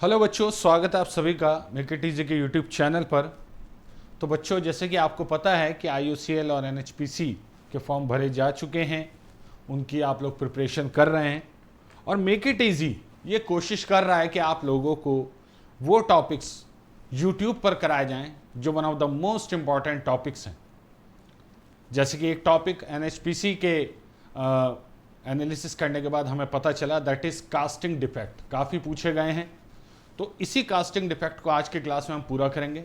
Hello बच्चों, स्वागत है आप सभी का मेकेटीजी के यूट्यूब चैनल पर। तो बच्चों, जैसे कि आपको पता है कि IOCL और NHPC के फॉर्म भरे जा चुके हैं, उनकी आप लोग प्रिपरेशन कर रहे हैं और मेकेटीजी ये कोशिश कर रहा है कि आप लोगों को वो टॉपिक्स यूट्यूब पर कराए जाएं जो one of the most important topics हैं। जैसे कि एक टॉपिक NHPC के एनालिसिस करने के बाद हमें पता चला, दैट इज़ कास्टिंग डिफेक्ट। काफ़ी पूछे गए हैं, तो इसी कास्टिंग डिफेक्ट को आज के क्लास में हम पूरा करेंगे।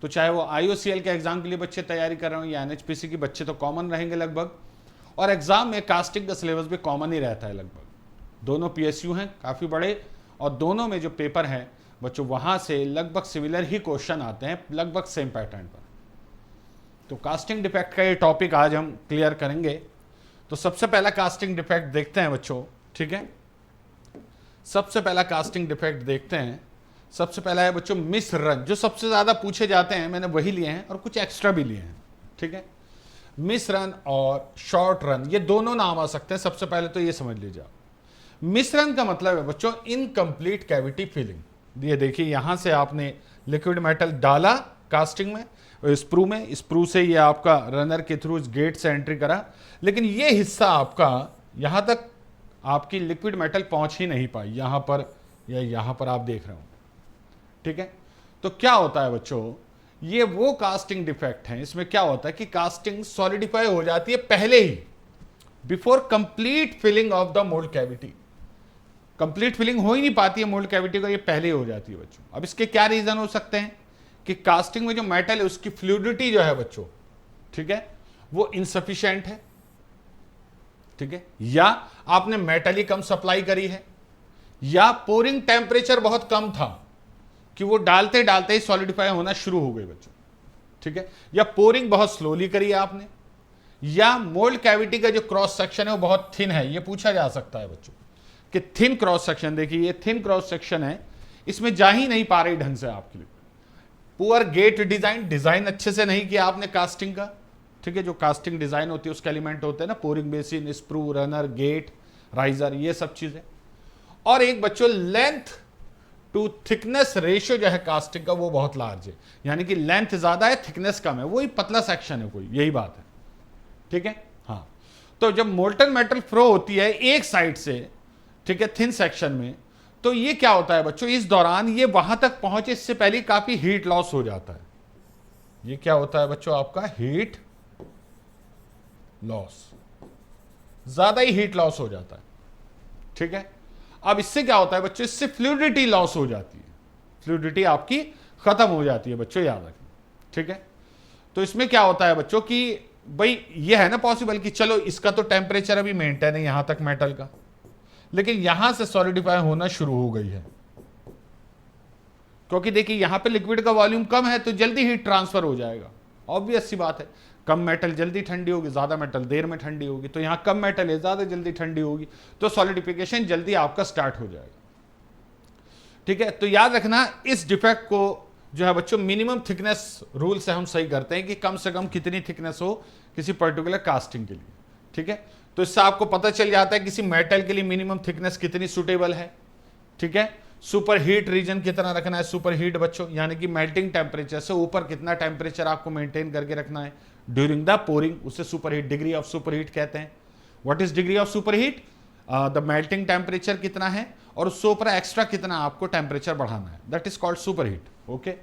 तो चाहे वो IOCL के एग्जाम के लिए बच्चे तैयारी कर रहे हो या NHPC के बच्चे, तो कॉमन रहेंगे लगभग। और एग्जाम में कास्टिंग का सिलेबस भी कॉमन ही रहता है लगभग। दोनों PSU हैं काफ़ी बड़े, और दोनों में जो पेपर हैं बच्चों, वहाँ से लगभग सिमिलर ही क्वेश्चन आते हैं, लगभग सेम पैटर्न पर। तो कास्टिंग डिफेक्ट का ये टॉपिक आज हम क्लियर करेंगे। तो सबसे पहला कास्टिंग डिफेक्ट देखते हैं बच्चों, ठीक है। सबसे पहला कास्टिंग डिफेक्ट देखते हैं। सबसे पहला है बच्चों मिस रन, जो सबसे ज़्यादा पूछे जाते हैं, मैंने वही लिए हैं और कुछ एक्स्ट्रा भी लिए हैं, ठीक है। मिस रन और शॉर्ट रन, ये दोनों नाम आ सकते हैं। सबसे पहले तो ये समझ लीजिए, मिस रन का मतलब है बच्चों इनकम्प्लीट कैविटी फिलिंग। ये देखिए, यहां से आपने लिक्विड मेटल डाला कास्टिंग में, स्प्रू में, स्प्रू से ये आपका रनर के थ्रू इस गेट से एंट्री करा, लेकिन ये हिस्सा आपका यहां तक आपकी लिक्विड मेटल पहुंच ही नहीं पाई, यहां पर या यहां पर आप देख रहे हो, ठीक है। तो क्या होता है बच्चों, ये वो कास्टिंग डिफेक्ट है। इसमें क्या होता है कि कास्टिंग सॉलिडिफाई हो जाती है पहले ही, before complete filling of the mould cavity. Complete filling हो ही नहीं पाती है मोल्ड कैविटी का, ये पहले ही हो जाती है बच्चों। अब इसके क्या रीजन हो सकते हैं कि कास्टिंग में जो मेटल है उसकी फ्लूइडिटी जो है बच्चों, ठीक है, वो इनसफिशिएंट है, ठीक है, या आपने मेटल ही कम सप्लाई करी है, या पोरिंग टेम्परेचर बहुत कम था कि वो डालते डालते ही सॉलिडिफाई होना शुरू हो गई बच्चों, ठीक है, या पोरिंग बहुत स्लोली करी है आपने, या मोल्ड कैविटी का जो क्रॉस सेक्शन है वो बहुत थिन है। ये पूछा जा सकता है बच्चों कि थिन क्रॉस सेक्शन, देखिए ये थिन क्रॉस सेक्शन है, इसमें जा ही नहीं पा रही ढंग से आपके लिए। पुअर गेट डिजाइन, डिजाइन अच्छे से नहीं किया आपने कास्टिंग का, ठीक है। जो कास्टिंग डिजाइन होती है उसके एलिमेंट होते हैं ना, pouring basin, sprue, runner, gate, riser, ये सब चीजें। और एक बच्चों लेंथ टू थिकनेस रेशियो जो है कास्टिंग का, वो बहुत लार्ज है, यानी कि लेंथ ज्यादा है, थिकनेस कम है, वही पतला सेक्शन है कोई, यही बात है, ठीक है। हाँ, तो जब मोल्टन मेटल फ्लो होती है एक साइड से, ठीक है, थिन सेक्शन में, तो ये क्या होता है बच्चों, इस दौरान ये वहां तक पहुंचे इससे पहले काफी हीट लॉस हो जाता है। ये क्या होता है बच्चों, आपका हीट लॉस, ज्यादा ही हीट लॉस हो जाता है, ठीक है। अब इससे क्या होता है बच्चों, इससे फ्लूइडिटी लॉस हो जाती है, फ्लूइडिटी आपकी खत्म हो जाती है बच्चों, याद रखें, ठीक है। तो इसमें क्या होता है बच्चों कि भाई ये है ना पॉसिबल कि चलो इसका तो टेम्परेचर अभी मेंटेन है यहां तक मेटल का, लेकिन यहां से सॉलिडिफाई होना शुरू हो गई है, क्योंकि देखिए यहां पे लिक्विड का वॉल्यूम कम है तो जल्दी हीट ट्रांसफर हो जाएगा, ऑब्वियस सी बात है। कम मेटल जल्दी ठंडी होगी, ज्यादा मेटल देर में ठंडी होगी, तो यहां कम मेटल है, ज्यादा जल्दी ठंडी होगी, तो सॉलिडिफिकेशन जल्दी आपका स्टार्ट हो जाएगा, ठीक है। तो याद रखना, इस डिफेक्ट को जो है बच्चों मिनिमम थिकनेस रूल से हम सही करते हैं कि कम से कम कितनी थिकनेस हो किसी पर्टिकुलर कास्टिंग के लिए, ठीक है। तो इससे आपको पता चल जाता है किसी मेटल के लिए मिनिमम थिकनेस कितनी सुटेबल है, ठीक है। सुपर हीट रीजन कितना रखना है, सुपर हीट बच्चों यानी कि मेल्टिंग टेम्परेचर से ऊपर कितना टेम्परेचर आपको मेंटेन करके रखना है ड्यूरिंग द पोरिंग, उसे super heat, degree of super heat कहते हैं। What is degree of super heat, the melting temperature कितना है और उससे ऊपर एक्स्ट्रा कितना आपको टेम्परेचर बढ़ाना है, that is called super heat, okay,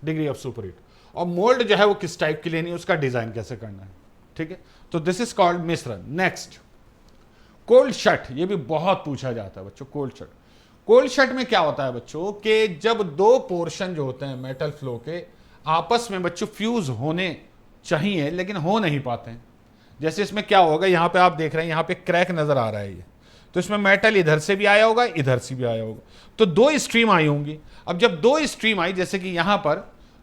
degree of super heat. और मोल्ड जो है वो किस टाइप की लेनी है, उसका डिजाइन कैसे करना है, ठीक है। तो this is called miss run. Next, cold shut, ये भी बहुत पूछा जाता है बच्चों, कोल्ड शट। कोल्ड शट में क्या होता है बच्चों कि जब दो पोर्शन जो होते हैं मेटल फ्लो के आपस में बच्चों फ्यूज होने चाहिए लेकिन हो नहीं पाते हैं। जैसे इसमें क्या होगा, यहां पे आप देख रहे हैं यहां पे क्रैक नजर आ रहा है ये, तो इसमें मेटल इधर से भी आया होगा, इधर से भी आया होगा, तो दो स्ट्रीम आई होंगी। अब जब दो स्ट्रीम आई जैसे कि यहां पर,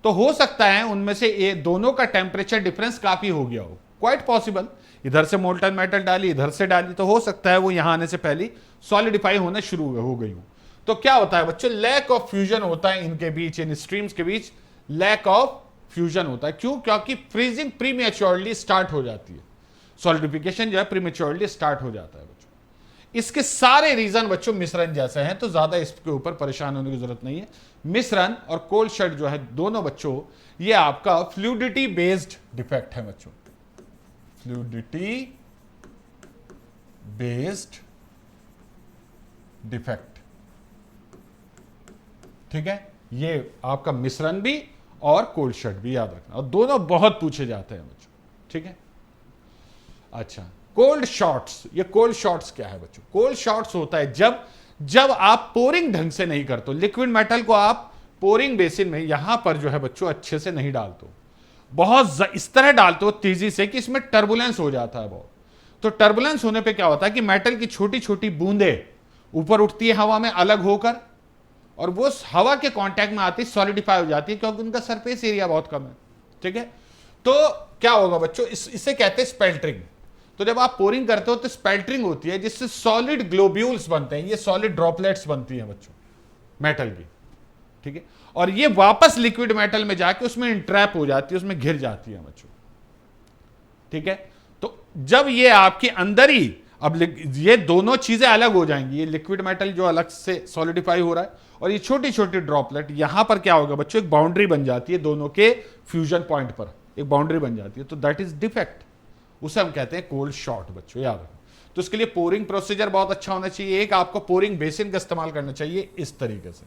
तो हो सकता है उनमें से ये दोनों का टेम्परेचर डिफरेंस काफी हो गया हो, क्वाइट पॉसिबल। इधर से मोल्टन मेटल डाली, इधर से डाली, तो हो सकता है वो यहां आने से पहले सॉलिडिफाई होना शुरू हो गई हो। तो क्या होता है बच्चों, लैक ऑफ फ्यूजन होता है इनके बीच, इन स्ट्रीम्स के बीच लैक ऑफ फ्यूजन होता है। क्यों, क्योंकि फ्रीजिंग प्रीमेच्योरली स्टार्ट हो जाती है, सॉलिडिफिकेशन जो है प्रीमेच्योरली स्टार्ट हो जाता है बच्चों। इसके सारे रीजन बच्चों मिश्रण जैसे हैं, तो ज्यादा इसके ऊपर परेशान होने की जरूरत नहीं है। मिश्रण और कोल्ड शट जो है दोनों बच्चों, ये आपका फ्लूइडिटी बेस्ड डिफेक्ट है बच्चों, फ्लूइडिटी बेस्ड डिफेक्ट। ठीक है, ये आपका मिश्रण भी और कोल्ड शट भी याद रखना, और दोनों बहुत पूछे जाते हैं बच्चों। ठीक है, अच्छा कोल्ड शॉट्स, ये कोल्ड शॉट्स क्या है बच्चों? कोल्ड शॉट्स होता है जब आप पोरिंग ढंग से नहीं करते, लिक्विड मेटल को आप पोरिंग बेसिन में यहां पर जो है बच्चों अच्छे से नहीं डालते, बहुत इस तरह डालते हो तेजी से कि इसमें टर्बुलेंस हो जाता है बहुत। तो टर्बुलेंस होने पे क्या होता है कि मेटल की छोटी छोटी बूंदें ऊपर उठती है हवा में अलग होकर, और वो हवा के कांटेक्ट में आती सॉलिडिफाई हो जाती है, क्योंकि उनका सरफेस एरिया बहुत कम है। ठीक है, तो क्या होगा बच्चों, इसे कहते हैं स्पेल्टरिंग। तो जब आप पोरिंग करते हो तो स्पेल्टरिंग होती है, जिससे सॉलिड ग्लोब्यूल्स बनते हैं, ये सॉलिड ड्रॉपलेट्स बनती हैं बच्चों मेटल की। ठीक है, और ये वापस लिक्विड मेटल में जाके उसमें इंट्रैप हो जाती है, उसमें घिर जाती है बच्चों। ठीक है, तो जब ये आपके अंदर ही, अब ये दोनों चीजें अलग हो जाएंगी, ये लिक्विड मेटल जो अलग से सॉलिडिफाई हो रहा है, और ये छोटी छोटी ड्रॉपलेट, यहां पर क्या होगा बच्चों, एक बाउंड्री बन जाती है दोनों के फ्यूजन पॉइंट पर, एक बाउंड्री बन जाती है, तो दैट इज डिफेक्ट, उसे हम कहते हैं कोल्ड शॉट बच्चों, याद रखो। तो इसके लिए पोरिंग प्रोसीजर बहुत अच्छा होना चाहिए। एक आपको पोरिंग बेसिन का इस्तेमाल करना चाहिए इस तरीके से,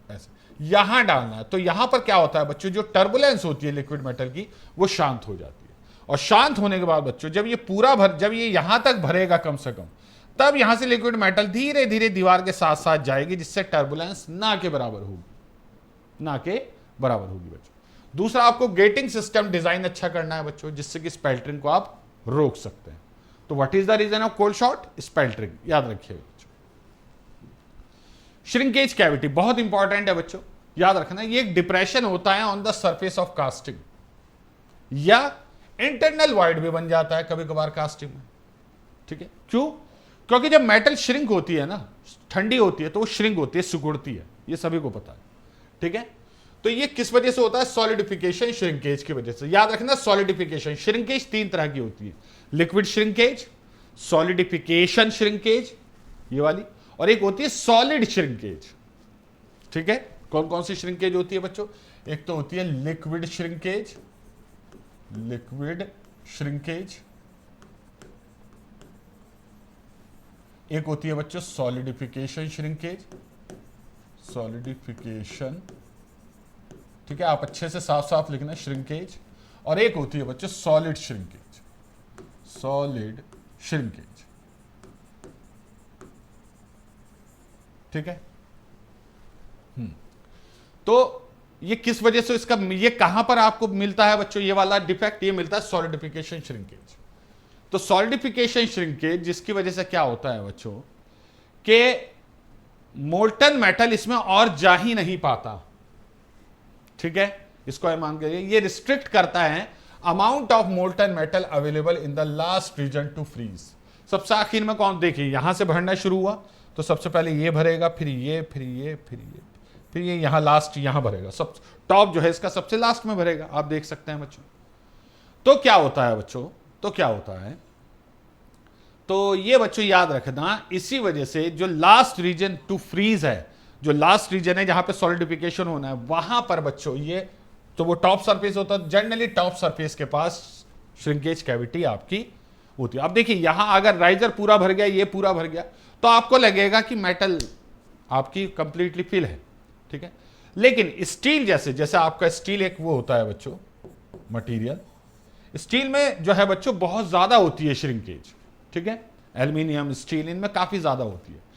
ऐसे यहां डालना है। तो यहां पर क्या होता है बच्चों, जो टर्बुलेंस होती है लिक्विड मेटल की, वो शांत हो जाती है, और शांत होने के बाद बच्चों जब ये पूरा जब ये यहां तक भरेगा कम से कम, तब यहां से लिक्विड मेटल धीरे धीरे दीवार के साथ साथ जाएगी, जिससे टर्बुलेंस ना के बराबर होगी, ना के बराबर होगी बच्चों। दूसरा, आपको गेटिंग सिस्टम डिजाइन अच्छा करना है बच्चों, जिससे कि स्पेल्टरिंग को आप रोक सकते हैं। तो what is the reason of cold shot? स्पेल्टरिंग, याद रखिएगा बच्चों। श्रिंकेज कैविटी बहुत इंपॉर्टेंट है बच्चों, याद रखना, ये एक डिप्रेशन होता है on the surface of casting, या इंटरनल वॉइड भी बन जाता है कभी कभार कास्टिंग में। ठीक है, क्यों? क्योंकि जब मेटल श्रिंक होती है ना, ठंडी होती है, तो वो श्रिंक होती है, सिकुड़ती है, ये सभी को पता है। ठीक है, तो ये किस वजह से होता है? सॉलिडिफिकेशन श्रिंकेज की वजह से। याद रखना, सॉलिडिफिकेशन श्रिंकेज तीन तरह की होती है, लिक्विड श्रिंकेज, सॉलिडिफिकेशन श्रिंकेज ये वाली, और एक होती है सॉलिड श्रिंकेज। ठीक है, कौन कौन सी श्रिंकेज होती है बच्चों? एक तो होती है लिक्विड श्रिंकेज, लिक्विड श्रिंकेज, एक होती है बच्चों सॉलिडिफिकेशन श्रिंकेज, सॉलिडिफिकेशन। ठीक है, आप अच्छे से साफ साफ लिखना श्रिंकेज, और एक होती है बच्चों सॉलिड श्रिंकेज, सॉलिड श्रिंकेज। ठीक है, तो ये किस वजह से इसका, ये कहां पर आपको मिलता है बच्चों ये वाला डिफेक्ट? ये मिलता है सॉलिडिफिकेशन श्रिंकेज। तो सॉलिडिफिकेशन श्रिंकेज जिसकी वजह से क्या होता है बच्चों कि मोल्टन मेटल इसमें और जा ही नहीं पाता। ठीक है, इसको मान के ये रिस्ट्रिक्ट करता है amount of molten metal available in the last region to freeze. सबसे आखिर में कौन, देखिए यहां से भरना शुरू हुआ, तो सबसे पहले ये भरेगा, फिर ये, फिर ये, फिर ये, फिर ये यहां लास्ट यहां भरेगा, सब टॉप जो है इसका सबसे लास्ट में भरेगा, आप देख सकते हैं बच्चों। तो क्या होता है बच्चों, तो क्या होता है, तो ये बच्चों याद रखना, इसी वजह से जो लास्ट रीजन टू फ्रीज है, जो लास्ट रीजन है जहां पे सॉलिडिफिकेशन होना है, वहां पर बच्चों ये, तो वो टॉप सरफेस होता है, जनरली टॉप सरफेस के पास श्रिंकेज कैविटी आपकी होती है। अब देखिए यहां अगर राइजर पूरा भर गया, ये पूरा भर गया, तो आपको लगेगा कि मेटल आपकी कंप्लीटली फिल है। ठीक है, लेकिन स्टील जैसे आपका स्टील एक वो होता है बच्चों मटेरियल, स्टील में जो है बच्चों बहुत ज्यादा होती है श्रिंकेज। ठीक है, एल्यूमिनियम, स्टील, इनमें काफी ज्यादा होती है।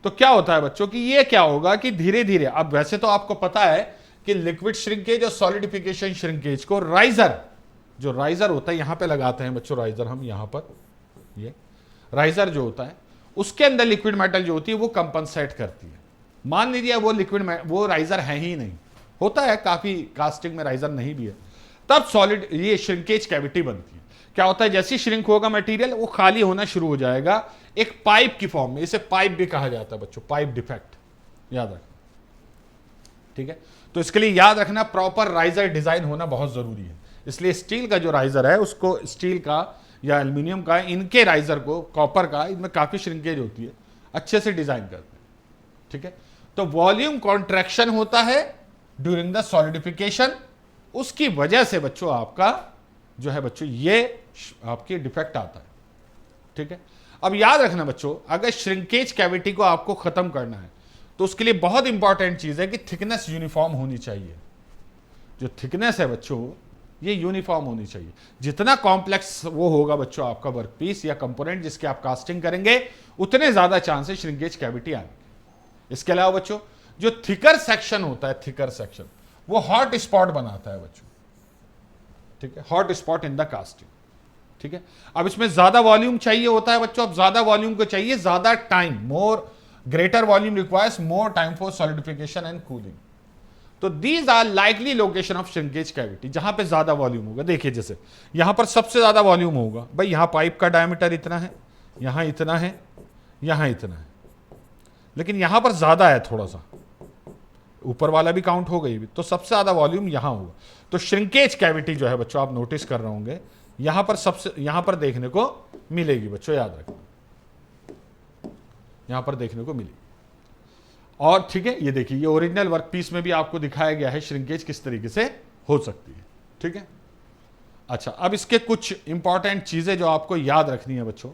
तो क्या होता है बच्चों कि ये क्या होगा कि धीरे धीरे, अब वैसे तो आपको पता है कि लिक्विड श्रिंकेज और सॉलिडिफिकेशन श्रिंकेज को राइजर, जो राइजर होता है यहां पे लगाते हैं बच्चों, राइजर हम यहां पर, ये राइजर जो होता है उसके अंदर लिक्विड मेटल जो होती है वो कंपनसेट करती है। मान लीजिए वो लिक्विड, वो राइजर है ही नहीं, होता है काफी कास्टिंग में राइजर नहीं भी है, तब सॉलिड ये श्रिंकेज कैविटी बनती है। क्या होता है, जैसे श्रिंक होगा मटेरियल, वो खाली होना शुरू हो जाएगा एक पाइप की फॉर्म में, इसे पाइप भी कहा जाता है बच्चों, पाइप डिफेक्ट, याद रखना। ठीक है, तो इसके लिए याद रखना प्रॉपर राइजर डिजाइन होना बहुत जरूरी है। इसलिए स्टील का जो राइजर है उसको, स्टील का या एल्यूमिनियम का, इनके राइजर को, कॉपर का, इनमें काफी श्रिंकेज होती है, अच्छे से डिजाइन करते हैं। ठीक है, तो वॉल्यूम कॉन्ट्रैक्शन होता है ड्यूरिंग द सॉलिडिफिकेशन, उसकी वजह से बच्चों आपका जो है बच्चों ये आपके डिफेक्ट आता है। ठीक है, अब याद रखना बच्चों, अगर श्रिंकेज कैविटी को आपको खत्म करना है तो उसके लिए बहुत इंपॉर्टेंट चीज है कि थिकनेस यूनिफॉर्म होनी चाहिए। जो थिकनेस है बच्चों ये यूनिफॉर्म होनी चाहिए। जितना कॉम्प्लेक्स वो होगा बच्चों आपका वर्कपीस या कंपोनेंट जिसके आप कास्टिंग करेंगे, उतने ज्यादा चांस है श्रिंकेज कैविटी आने के। इसके अलावा बच्चों जो थिकर सेक्शन होता है, थिकर सेक्शन वो हॉट स्पॉट बनाता है बच्चों। ठीक है, hot spot in the casting. ठीक है, अब इसमें ज्यादा वॉल्यूम चाहिए होता है बच्चों। अब ज्यादा वॉल्यूम को चाहिए ज्यादा time, more greater volume requires more time for solidification and cooling. तो these are likely location of shrinkage cavity, जहां पे ज्यादा वॉल्यूम होगा। देखिए जैसे यहां पर सबसे ज्यादा वॉल्यूम होगा भाई, यहां पाइप का डायमीटर इतना है, यहां इतना है, यहां इतना है, लेकिन यहां पर ज्यादा है थोड़ा सा, ऊपर वाला भी काउंट हो गई भी, तो सबसे ज्यादा वॉल्यूम यहां होगा। तो श्रिंकेज कैविटी जो है बच्चों आप नोटिस कर रहे होंगे, यहां पर सबसे, यहां पर देखने को मिलेगी बच्चों, याद रखना, यहां पर देखने को मिलेगी। और ठीक है, ये देखिए ये ओरिजिनल वर्कपीस में भी आपको दिखाया गया है श्रिंकेज किस तरीके से हो सकती है। ठीक है, अच्छा अब इसके कुछ इंपॉर्टेंट चीजें जो आपको याद रखनी है बच्चों,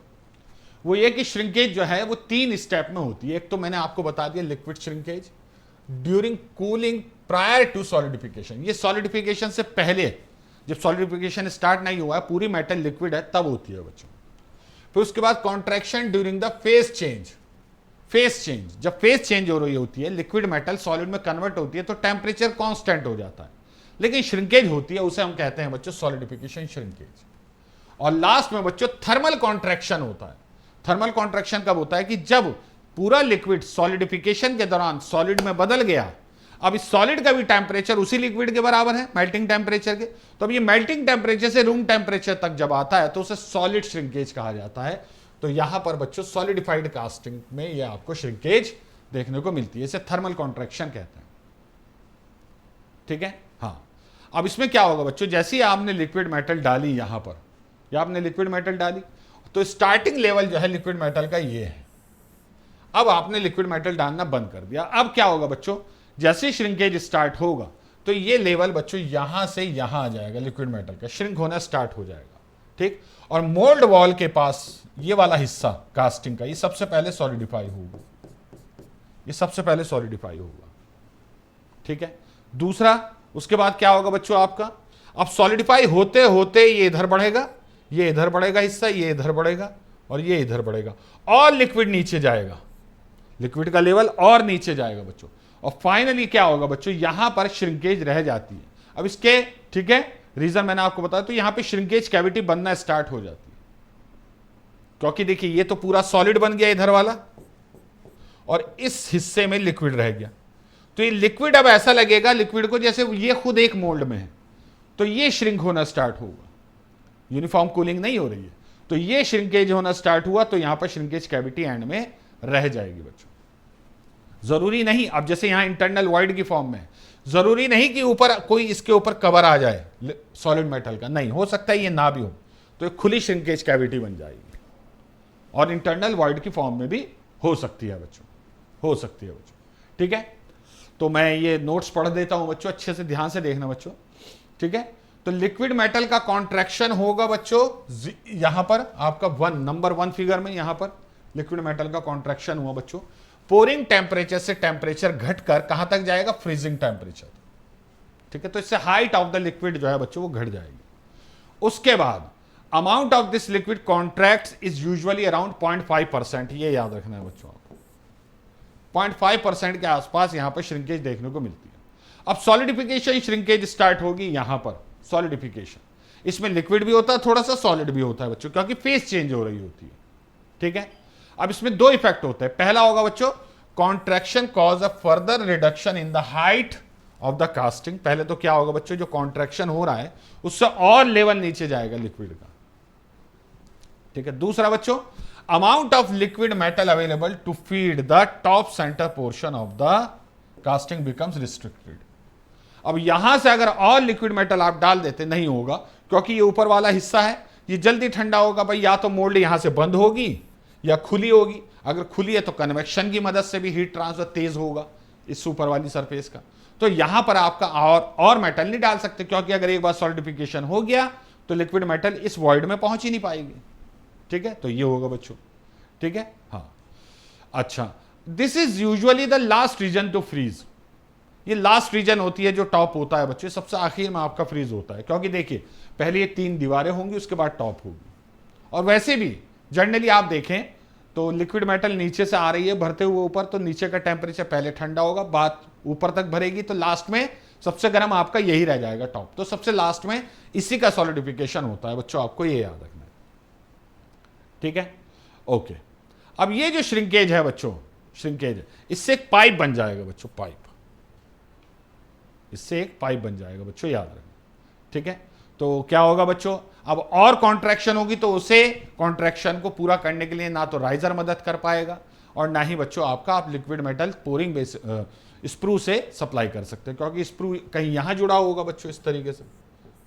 वो ये कि श्रिंकेज जो है वो 3 स्टेप में होती है। एक तो मैंने आपको बता दिया liquid shrinkage during cooling prior to solidification, ये सॉलिडिफिकेशन से पहले, जब सॉलिडिफिकेशन स्टार्ट नहीं हुआ है, पूरी मेटल लिक्विड है, तब होती है बच्चों। फिर उसके बाद contraction during the phase change, phase change, जब फेज चेंज हो रही होती है, लिक्विड मेटल सॉलिड में कन्वर्ट होती है, तो टेम्परेचर कांस्टेंट हो जाता है, लेकिन श्रिंकेज होती है, उसे हम कहते हैं बच्चों सॉलिडिफिकेशन श्रिंकेज। और लास्ट में बच्चों थर्मल कॉन्ट्रैक्शन होता है। थर्मल कॉन्ट्रैक्शन कब होता है कि जब पूरा लिक्विड सॉलिडिफिकेशन के दौरान सॉलिड में बदल गया, अब इस सॉलिड का भी टेम्परेचर उसी लिक्विड के बराबर है, मेल्टिंग टेम्परेचर के, तो अब ये मेल्टिंग टेम्परेचर से रूम टेम्परेचर तक जब आता है तो उसे सॉलिड श्रिंकेज कहा जाता है। तो यहां पर बच्चों सॉलिडिफाइड कास्टिंग में ये आपको श्रिंकेज देखने को मिलती है, इसे थर्मल कॉन्ट्रैक्शन कहते हैं। ठीक है, हाँ। अब इसमें क्या होगा बच्चों, जैसे ही आपने लिक्विड मेटल डाली यहां पर, या आपने लिक्विड मेटल डाली, तो स्टार्टिंग लेवल जो है लिक्विड मेटल का ये है। अब आपने लिक्विड मेटल डालना बंद कर दिया, अब क्या होगा बच्चों, जैसे श्रिंकेज स्टार्ट होगा तो ये लेवल बच्चों यहां से यहां आ जाएगा, लिक्विड मेटल का श्रिंक होना स्टार्ट हो जाएगा। ठीक, और मोल्ड वॉल के पास ये वाला हिस्सा कास्टिंग का, ये सबसे पहले सॉलिडिफाई होगा, ये सबसे पहले सॉलिडिफाई होगा। ठीक है, दूसरा उसके बाद क्या होगा बच्चों आपका, अब सॉलिडिफाई होते होते ये इधर बढ़ेगा, ये इधर बढ़ेगा हिस्सा, ये इधर बढ़ेगा और ये इधर बढ़ेगा, और लिक्विड नीचे जाएगा, लिक्विड का लेवल और नीचे जाएगा बच्चों। और फाइनली क्या होगा बच्चों, यहां पर श्रिंकेज रह जाती है। अब इसके ठीक है रीजन मैंने आपको बताया, तो यहां पे श्रिंकेज कैविटी बनना स्टार्ट हो जाती है, क्योंकि देखिए ये तो पूरा सॉलिड बन गया इधर वाला, और इस हिस्से में लिक्विड रह गया। तो ये लिक्विड अब ऐसा लगेगा लिक्विड को जैसे ये खुद एक मोल्ड में है, तो ये श्रिंक होना स्टार्ट होगा, यूनिफॉर्म कूलिंग नहीं हो रही है, तो ये श्रिंकेज होना स्टार्ट हुआ, तो यहां पर श्रिंकेज कैविटी एंड में रह जाएगी बच्चों। जरूरी नहीं, अब जैसे यहां इंटरनल वॉइड की फॉर्म में, जरूरी नहीं कि ऊपर कोई इसके ऊपर कवर आ जाए सॉलिड मेटल का, नहीं, हो सकता है ये ना भी हो, तो एक खुली श्रिंकेज कैविटी बन जाएगी, और इंटरनल वॉइड की फॉर्म में भी हो सकती है बच्चों, हो सकती है बच्चों। ठीक है, तो मैं ये नोट्स पढ़ देता हूं बच्चों, अच्छे से ध्यान से देखना बच्चों। ठीक है, तो लिक्विड मेटल का कॉन्ट्रैक्शन होगा बच्चों, यहां पर आपका नंबर 1 फिगर में यहां पर लिक्विड मेटल का कॉन्ट्रैक्शन हुआ बच्चों। पोरिंग टेम्परेचर से टेम्परेचर घटकर कहां तक जाएगा, फ्रीजिंग टेम्परेचर। ठीक है, तो इससे हाइट ऑफ द लिक्विड जो है बच्चों वो घट जाएगी। उसके बाद amount of this liquid contracts is usually around 0.5%, ये याद रखना है बच्चों आपको, 0.5% के आसपास यहां पर श्रिंकेज देखने को मिलती है। अब सॉलिडिफिकेशन श्रिंकेज स्टार्ट होगी यहां पर, सॉलिडिफिकेशन, इसमें लिक्विड भी होता है, थोड़ा सा सॉलिड भी होता है बच्चों, क्योंकि फेज चेंज हो रही होती है। ठीक है, अब इसमें 2 इफेक्ट होते हैं। पहला होगा बच्चों contraction cause a further reduction in the height of the casting. पहले तो क्या होगा बच्चों, जो कॉन्ट्रैक्शन हो रहा है उससे और लेवल नीचे जाएगा लिक्विड का। ठीक है, दूसरा बच्चों amount of liquid metal available to feed the top centre portion of the casting becomes restricted. अब यहां से अगर और लिक्विड मेटल आप डाल देते नहीं होगा, क्योंकि ये ऊपर वाला हिस्सा है, ये जल्दी ठंडा होगा भाई, या तो मोल्ड यहां से बंद होगी या खुली होगी। अगर खुली है तो कन्वेक्शन की मदद से भी हीट ट्रांसफर तेज होगा इस ऊपर वाली सरफेस का। तो यहां पर आपका और मेटल नहीं डाल सकते, क्योंकि अगर एक बार सॉलिडिफिकेशन हो गया तो लिक्विड मेटल इस वॉइड में पहुंच ही नहीं पाएगी। ठीक है, तो ये होगा बच्चों। ठीक है, हाँ। अच्छा, this is usually the last region to freeze. ये लास्ट रीजन होती है जो टॉप होता है बच्चों, सबसे आखिर में आपका फ्रीज होता है, क्योंकि देखिए पहले ये 3 दीवारें होंगी, उसके बाद टॉप होगी। और वैसे भी जनरली आप देखें तो लिक्विड मेटल नीचे से आ रही है भरते हुए ऊपर, तो नीचे का टेम्परेचर पहले ठंडा होगा, बाद ऊपर तक भरेगी, तो लास्ट में सबसे गर्म आपका यही रह जाएगा टॉप। तो सबसे लास्ट में इसी का सॉलिडिफिकेशन होता है बच्चों, आपको ये याद रखना है। ठीक है, ओके। अब ये जो श्रिंकेज है बच्चों, श्रिंकेज है, इससे एक पाइप बन जाएगा बच्चों, पाइप, इससे एक पाइप बन जाएगा बच्चों, याद रखना। ठीक है, तो क्या होगा बच्चों, अब और कॉन्ट्रैक्शन होगी तो उसे कॉन्ट्रैक्शन को पूरा करने के लिए ना तो राइजर मदद कर पाएगा और ना ही बच्चों आपका आप liquid metal pouring base sprue से सप्लाई कर सकते हैं, क्योंकि स्प्रू कहीं यहां जुड़ा होगा बच्चों, इस तरीके से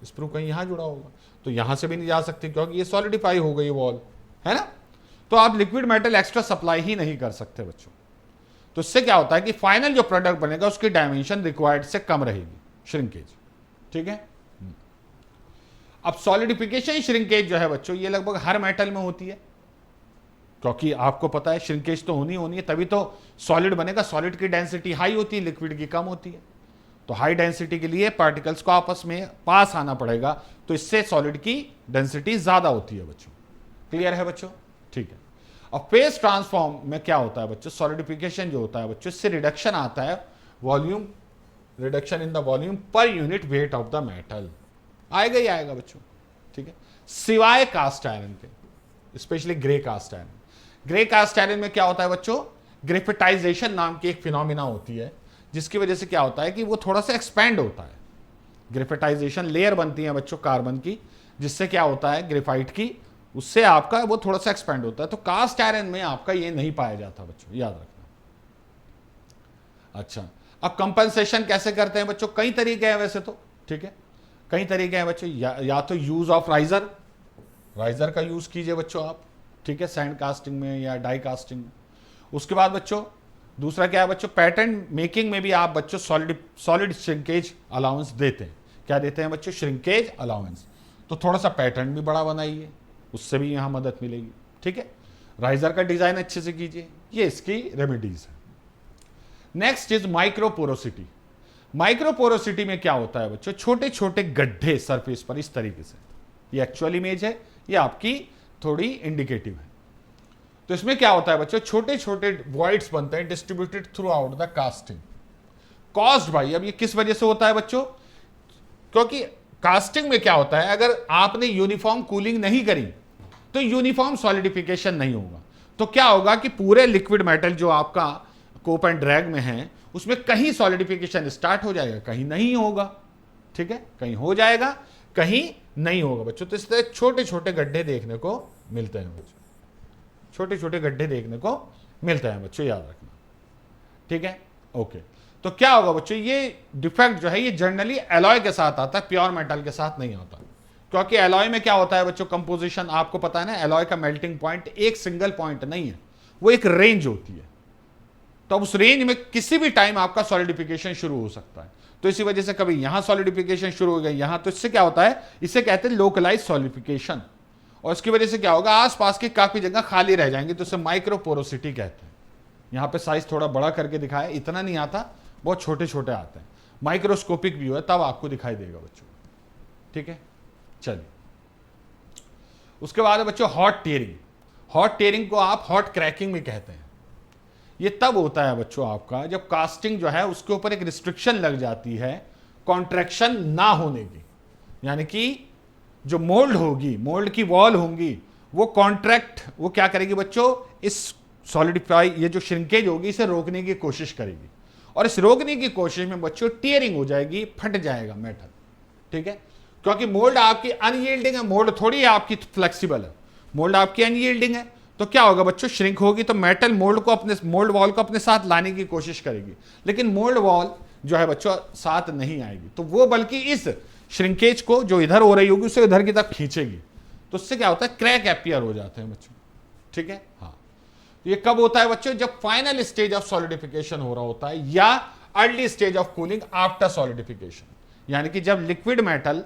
स्प्रू कहीं यहां जुड़ा होगा, तो यहां से भी नहीं जा सकती क्योंकि ये सॉलिडिफाई हो गई वॉल, है ना। तो आप लिक्विड मेटल एक्स्ट्रा सप्लाई ही नहीं कर सकते बच्चों। तो इससे क्या होता है कि फाइनल जो प्रोडक्ट बनेगा उसकी डायमेंशन रिक्वायर्ड से कम रहेगी, श्रिंकेज। ठीक है, अब सॉलिडिफिकेशन श्रिंकेज जो है बच्चों, ये लगभग हर मेटल में होती है, क्योंकि आपको पता है श्रिंकेज तो होनी है, तभी तो सॉलिड बनेगा। सॉलिड की डेंसिटी हाई होती है, लिक्विड की कम होती है, तो हाई डेंसिटी के लिए पार्टिकल्स को आपस में पास आना पड़ेगा, तो इससे सॉलिड की डेंसिटी ज्यादा होती है बच्चों। क्लियर है बच्चों? ठीक है। अब फेज ट्रांसफॉर्म में क्या होता है बच्चों, सॉलिडिफिकेशन जो होता है बच्चों, इससे रिडक्शन आता है, volume, reduction in the volume per unit weight of the metal, आएगा ही आएगा बच्चों। ठीक है, सिवाय कास्ट आयरन के, specially grey cast iron. Grey cast iron में क्या होता है बच्चों, ग्रेफिटाइजेशन नाम की एक फिनोमिना होती है, जिसकी वजह से क्या होता है कि वो थोड़ा सा एक्सपेंड होता है। ग्रेफिटाइजेशन लेयर बनती है बच्चों कार्बन की, जिससे क्या होता है ग्रेफाइट की, उससे आपका वो थोड़ा सा एक्सपेंड होता है। तो कास्ट आयरन में आपका ये नहीं पाया जाता बच्चों, याद रखना। अच्छा, अब कंपनसेशन कैसे करते हैं बच्चों, कई तरीके हैं वैसे तो। ठीक है, कई तरीके हैं बच्चों, या तो यूज ऑफ राइजर, राइजर का यूज कीजिए बच्चों आप। ठीक है, सैंड कास्टिंग में या डाई कास्टिंग में। उसके बाद बच्चों दूसरा क्या है बच्चों, पैटर्न मेकिंग में भी आप बच्चों सॉलिड श्रिंकेज अलाउंस देते हैं। क्या देते हैं बच्चों, श्रिंकेज अलाउंस। तो थोड़ा सा पैटर्न भी बड़ा बनाइए, उससे भी यहां मदद मिलेगी। ठीक है, राइजर का डिजाइन अच्छे से कीजिए, ये इसकी रेमेडीज है। Next is माइक्रोपोरोसिटी। माइक्रोपोरोसिटी में क्या होता है बच्चों, छोटे छोटे गड्ढे सरफेस पर, इस तरीके से। ये एक्चुअल इमेज है, ये आपकी थोड़ी इंडिकेटिव है। तो इसमें क्या होता है बच्चों, छोटे छोटे वॉइड्स बनते हैं distributed through out the casting. Cost भाई, अब ये किस वजह से होता है बच्चों, क्योंकि कास्टिंग में क्या होता है, अगर आपने यूनिफॉर्म कूलिंग नहीं करी तो यूनिफॉर्म सॉलिडिफिकेशन नहीं होगा। तो क्या होगा कि पूरे लिक्विड मेटल जो आपका कोप एंड ड्रैग में है, उसमें कहीं सॉलिडिफिकेशन स्टार्ट हो जाएगा, कहीं नहीं होगा। ठीक है, कहीं हो जाएगा, कहीं नहीं होगा बच्चों। तो इस तरह छोटे छोटे गड्ढे देखने को मिलते हैं बच्चों, छोटे छोटे गड्ढे देखने को मिलते हैं बच्चों, याद रखना। ठीक है, ओके। तो क्या होगा बच्चों, ये डिफेक्ट जो है ये जनरली एलॉय के साथ आता है, प्योर मेटल के साथ नहीं आता, क्योंकि एलॉय में क्या होता है बच्चों, कंपोजिशन आपको पता है ना, एलॉय का मेल्टिंग पॉइंट एक सिंगल पॉइंट नहीं है, वो एक रेंज होती है। तो अब उस रेंज में किसी भी टाइम आपका सॉलिडिफिकेशन शुरू हो सकता है। तो इसी वजह से कभी यहां सॉलिडिफिकेशन शुरू हो गया, यहां, तो इससे क्या होता है, इसे कहते हैं लोकलाइज सॉलिडिफिकेशन। और इसकी वजह से क्या होगा, आसपास की काफी जगह खाली रह जाएंगी, तो इसे माइक्रोपोरोसिटी कहते हैं। यहां पे साइज थोड़ा बड़ा करके दिखाया, इतना नहीं आता, बहुत छोटे छोटे आते हैं। माइक्रोस्कोपिक व्यू है तब आपको दिखाई देगा बच्चों। ठीक है, चलिए। उसके बाद है बच्चों हॉट टेयरिंग। हॉट टेयरिंग को आप हॉट क्रैकिंग भी कहते हैं। ये तब होता है बच्चों आपका जब कास्टिंग जो है उसके ऊपर एक रिस्ट्रिक्शन लग जाती है कॉन्ट्रैक्शन ना होने की, यानी कि जो मोल्ड होगी, मोल्ड की वॉल होंगी, वो कॉन्ट्रैक्ट, वो क्या करेगी बच्चों, इस सॉलिडिफाई, ये जो श्रिंकेज होगी इसे रोकने की कोशिश करेगी, और इस रोकने की कोशिश में बच्चों टीयरिंग हो जाएगी, फट जाएगा मेटल। ठीक है, क्योंकि मोल्ड आपकी अनयील्डिंग है, मोल्ड थोड़ी आपकी फ्लेक्सिबल है, मोल्ड आपकी अनयील्डिंग है। तो क्या होगा बच्चों, श्रिंक होगी तो मेटल मोल्ड को अपने, मोल्ड वॉल को अपने साथ लाने की कोशिश करेगी, लेकिन मोल्ड वॉल जो है बच्चों साथ नहीं आएगी, तो वो बल्कि इस श्रिंकेज को जो इधर हो रही होगी उसे इधर की तरफ खींचेगी, तो उससे क्या होता है, क्रैक अपीयर हो जाते हैं बच्चों, ठीक है। हाँ, ये कब होता है बच्चों, जब फाइनल स्टेज ऑफ सॉलिडिफिकेशन हो रहा होता है या early stage of cooling after solidification, यानी कि जब लिक्विड मेटल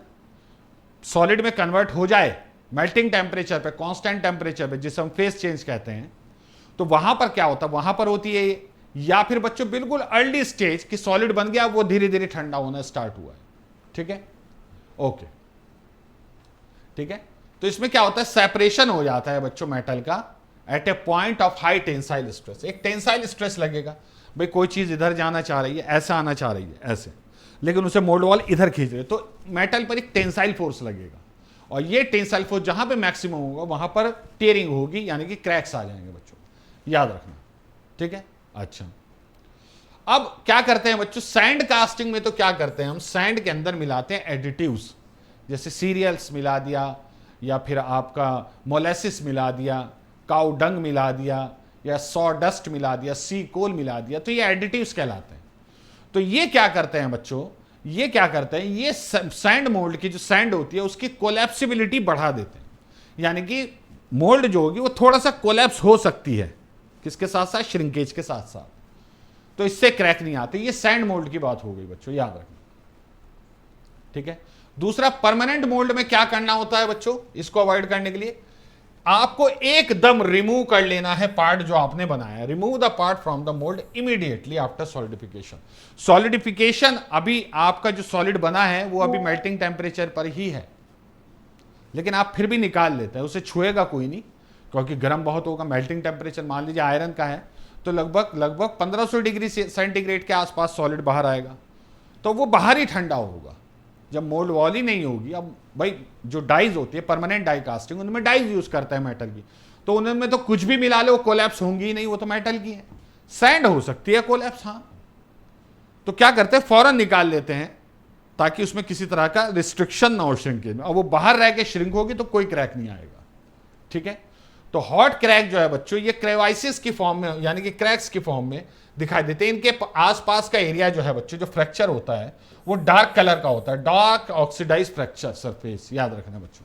सॉलिड में कन्वर्ट हो जाए मेल्टिंग टेम्परेचर पे, कांस्टेंट टेम्परेचर पे, जिसे हम फेज चेंज कहते हैं, तो वहां पर क्या होता है, वहां पर होती है ये। या फिर बच्चों बिल्कुल अर्ली स्टेज की सॉलिड बन गया, वो धीरे धीरे ठंडा होना स्टार्ट हुआ है, ठीक है, ओके, ठीक है। तो इसमें क्या होता है, सेपरेशन हो जाता है बच्चों मेटल का at a point of high tensile stress. एक टेंसाइल स्ट्रेस लगेगा, भाई कोई चीज इधर जाना चाह रही है, ऐसा आना चाह रही है ऐसे, लेकिन उसे मोल्ड वॉल इधर खींच रहे, तो मेटल पर एक टेंसाइल फोर्स लगेगा, और ये टेंसाइल फोर्स जहां पे मैक्सिमम होगा वहां पर टेयरिंग होगी, यानी कि क्रैक्स आ जाएंगे बच्चों, याद रखना, ठीक है। अच्छा, अब क्या करते हैं बच्चों, सैंड कास्टिंग में तो क्या करते हैं हम, सैंड के अंदर मिलाते हैं एडिटिव्स, जैसे सीरियल्स मिला दिया, या फिर आपका मोलेसिस मिला दिया, काउ डंग मिला दिया, या सॉ डस्ट मिला दिया, सी कोल मिला दिया, तो ये एडिटिव्स कहलाते हैं। तो ये क्या करते हैं बच्चों, ये क्या करते हैं, ये सैंड मोल्ड की जो सैंड होती है उसकी कोलैप्सिबिलिटी बढ़ा देते हैं, यानी कि मोल्ड जो होगी वो थोड़ा सा कोलैप्स हो सकती है, किसके साथ साथ, श्रिंकेज के साथ साथ, तो इससे क्रैक नहीं आते। ये सैंड मोल्ड की बात हो गई बच्चों, याद रखना, ठीक है। दूसरा, परमानेंट मोल्ड में क्या करना होता है बच्चों, इसको अवॉइड करने के लिए आपको एकदम रिमूव कर लेना है पार्ट जो आपने बनाया, remove the part from the mould immediately after solidification. Solidification अभी आपका जो सॉलिड बना है वो अभी मेल्टिंग टेम्परेचर पर ही है, लेकिन आप फिर भी निकाल लेते हैं, उसे छुएगा कोई नहीं, क्योंकि गर्म बहुत होगा। मेल्टिंग टेम्परेचर मान लीजिए आयरन का है, तो लगभग 1500 डिग्री सेंटीग्रेड के आसपास सॉलिड बाहर आएगा, तो वो बाहर ही ठंडा होगा, जब मोल्ड वॉल ही नहीं होगी। अब भाई जो डाइज होती है परमानेंट डाई कास्टिंग, उनमें डाइज यूज करता है मेटल की, तो उनमें तो कुछ भी मिला लो, कोलैप्स होंगी ही नहीं, वो तो मेटल की है। सैंड हो सकती है कोलैप्स, हाँ, तो क्या करते हैं, फौरन निकाल लेते हैं ताकि उसमें किसी तरह का रिस्ट्रिक्शन ना हो श्रिंकेज में, और वो बाहर रह के श्रिंक होगी तो कोई क्रैक नहीं आएगा, ठीक है। तो हॉट क्रैक जो है बच्चों, ये क्रेवाइसिस की फॉर्म में, यानी कि क्रैक्स की फॉर्म में दिखाई देते हैं। इनके आसपास का एरिया जो है बच्चों, जो फ्रैक्चर होता है वो डार्क कलर का होता है, डार्क ऑक्सीडाइज फ्रैक्चर सरफेस, याद रखना बच्चों,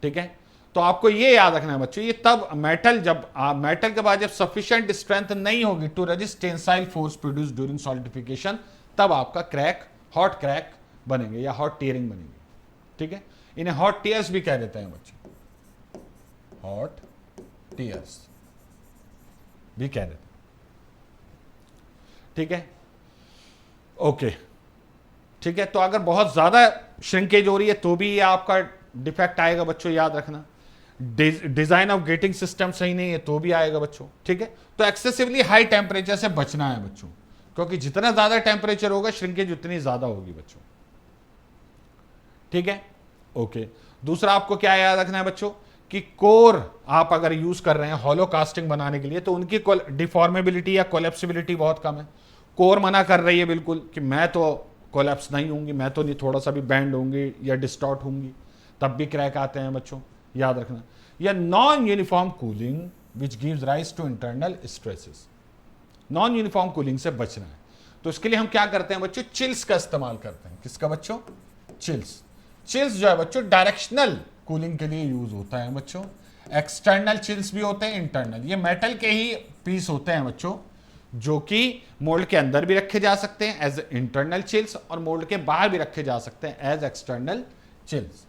ठीक है। तो आपको ये याद रखना है बच्चों, ये तब मेटल, जब मेटल के बाद जब सफिशिएंट स्ट्रेंथ नहीं होगी to resist tensile force produce during solidification, तब आपका क्रैक, हॉट क्रैक बनेंगे या हॉट टीयरिंग बनेंगे, ठीक है। इन्हें हॉट टीयर्स भी कह देते हैं बच्चों, हॉट टीयर्स भी कह देते हैं, ठीक है, ओके, ठीक है। तो अगर बहुत ज्यादा श्रिंकेज हो रही है तो भी ये आपका डिफेक्ट आएगा बच्चों, याद रखना। डिजाइन ऑफ गेटिंग सिस्टम सही नहीं है तो भी आएगा बच्चों, ठीक है। तो एक्सेसिवली हाई टेम्परेचर से बचना है बच्चों, क्योंकि जितना ज्यादा टेम्परेचर होगा श्रिंकेज उतनी ज्यादा होगी बच्चों, ठीक है, ओके। दूसरा आपको क्या याद रखना है बच्चों, कि कोर आप अगर यूज कर रहे हैं हॉलो कास्टिंग बनाने के लिए, तो उनकी डिफॉर्मेबिलिटी या कोलैप्सिबिलिटी बहुत कम है। कोर मना कर रही है बिल्कुल कि मैं तो कोलैप्स नहीं होंगी, मैं तो नहीं, थोड़ा सा भी बैंड होंगी या डिस्टॉर्ट होंगी, तब भी क्रैक आते हैं बच्चों, याद रखना। या non uniform cooling which gives rise to internal stresses, non uniform cooling से बचना है। तो इसके लिए हम क्या करते हैं बच्चों, चिल्स का इस्तेमाल करते हैं। किसका बच्चों, चिल्स। चिल्स जो है बच्चों डायरेक्शनल कूलिंग के लिए यूज होता है बच्चों। एक्सटर्नल चिल्स भी होते हैं, इंटरनल। ये मेटल के ही पीस होते हैं बच्चों, जो कि मोल्ड के अंदर भी रखे जा सकते हैं एज इंटरनल चिल्स, और मोल्ड के बाहर भी रखे जा सकते हैं as external chills.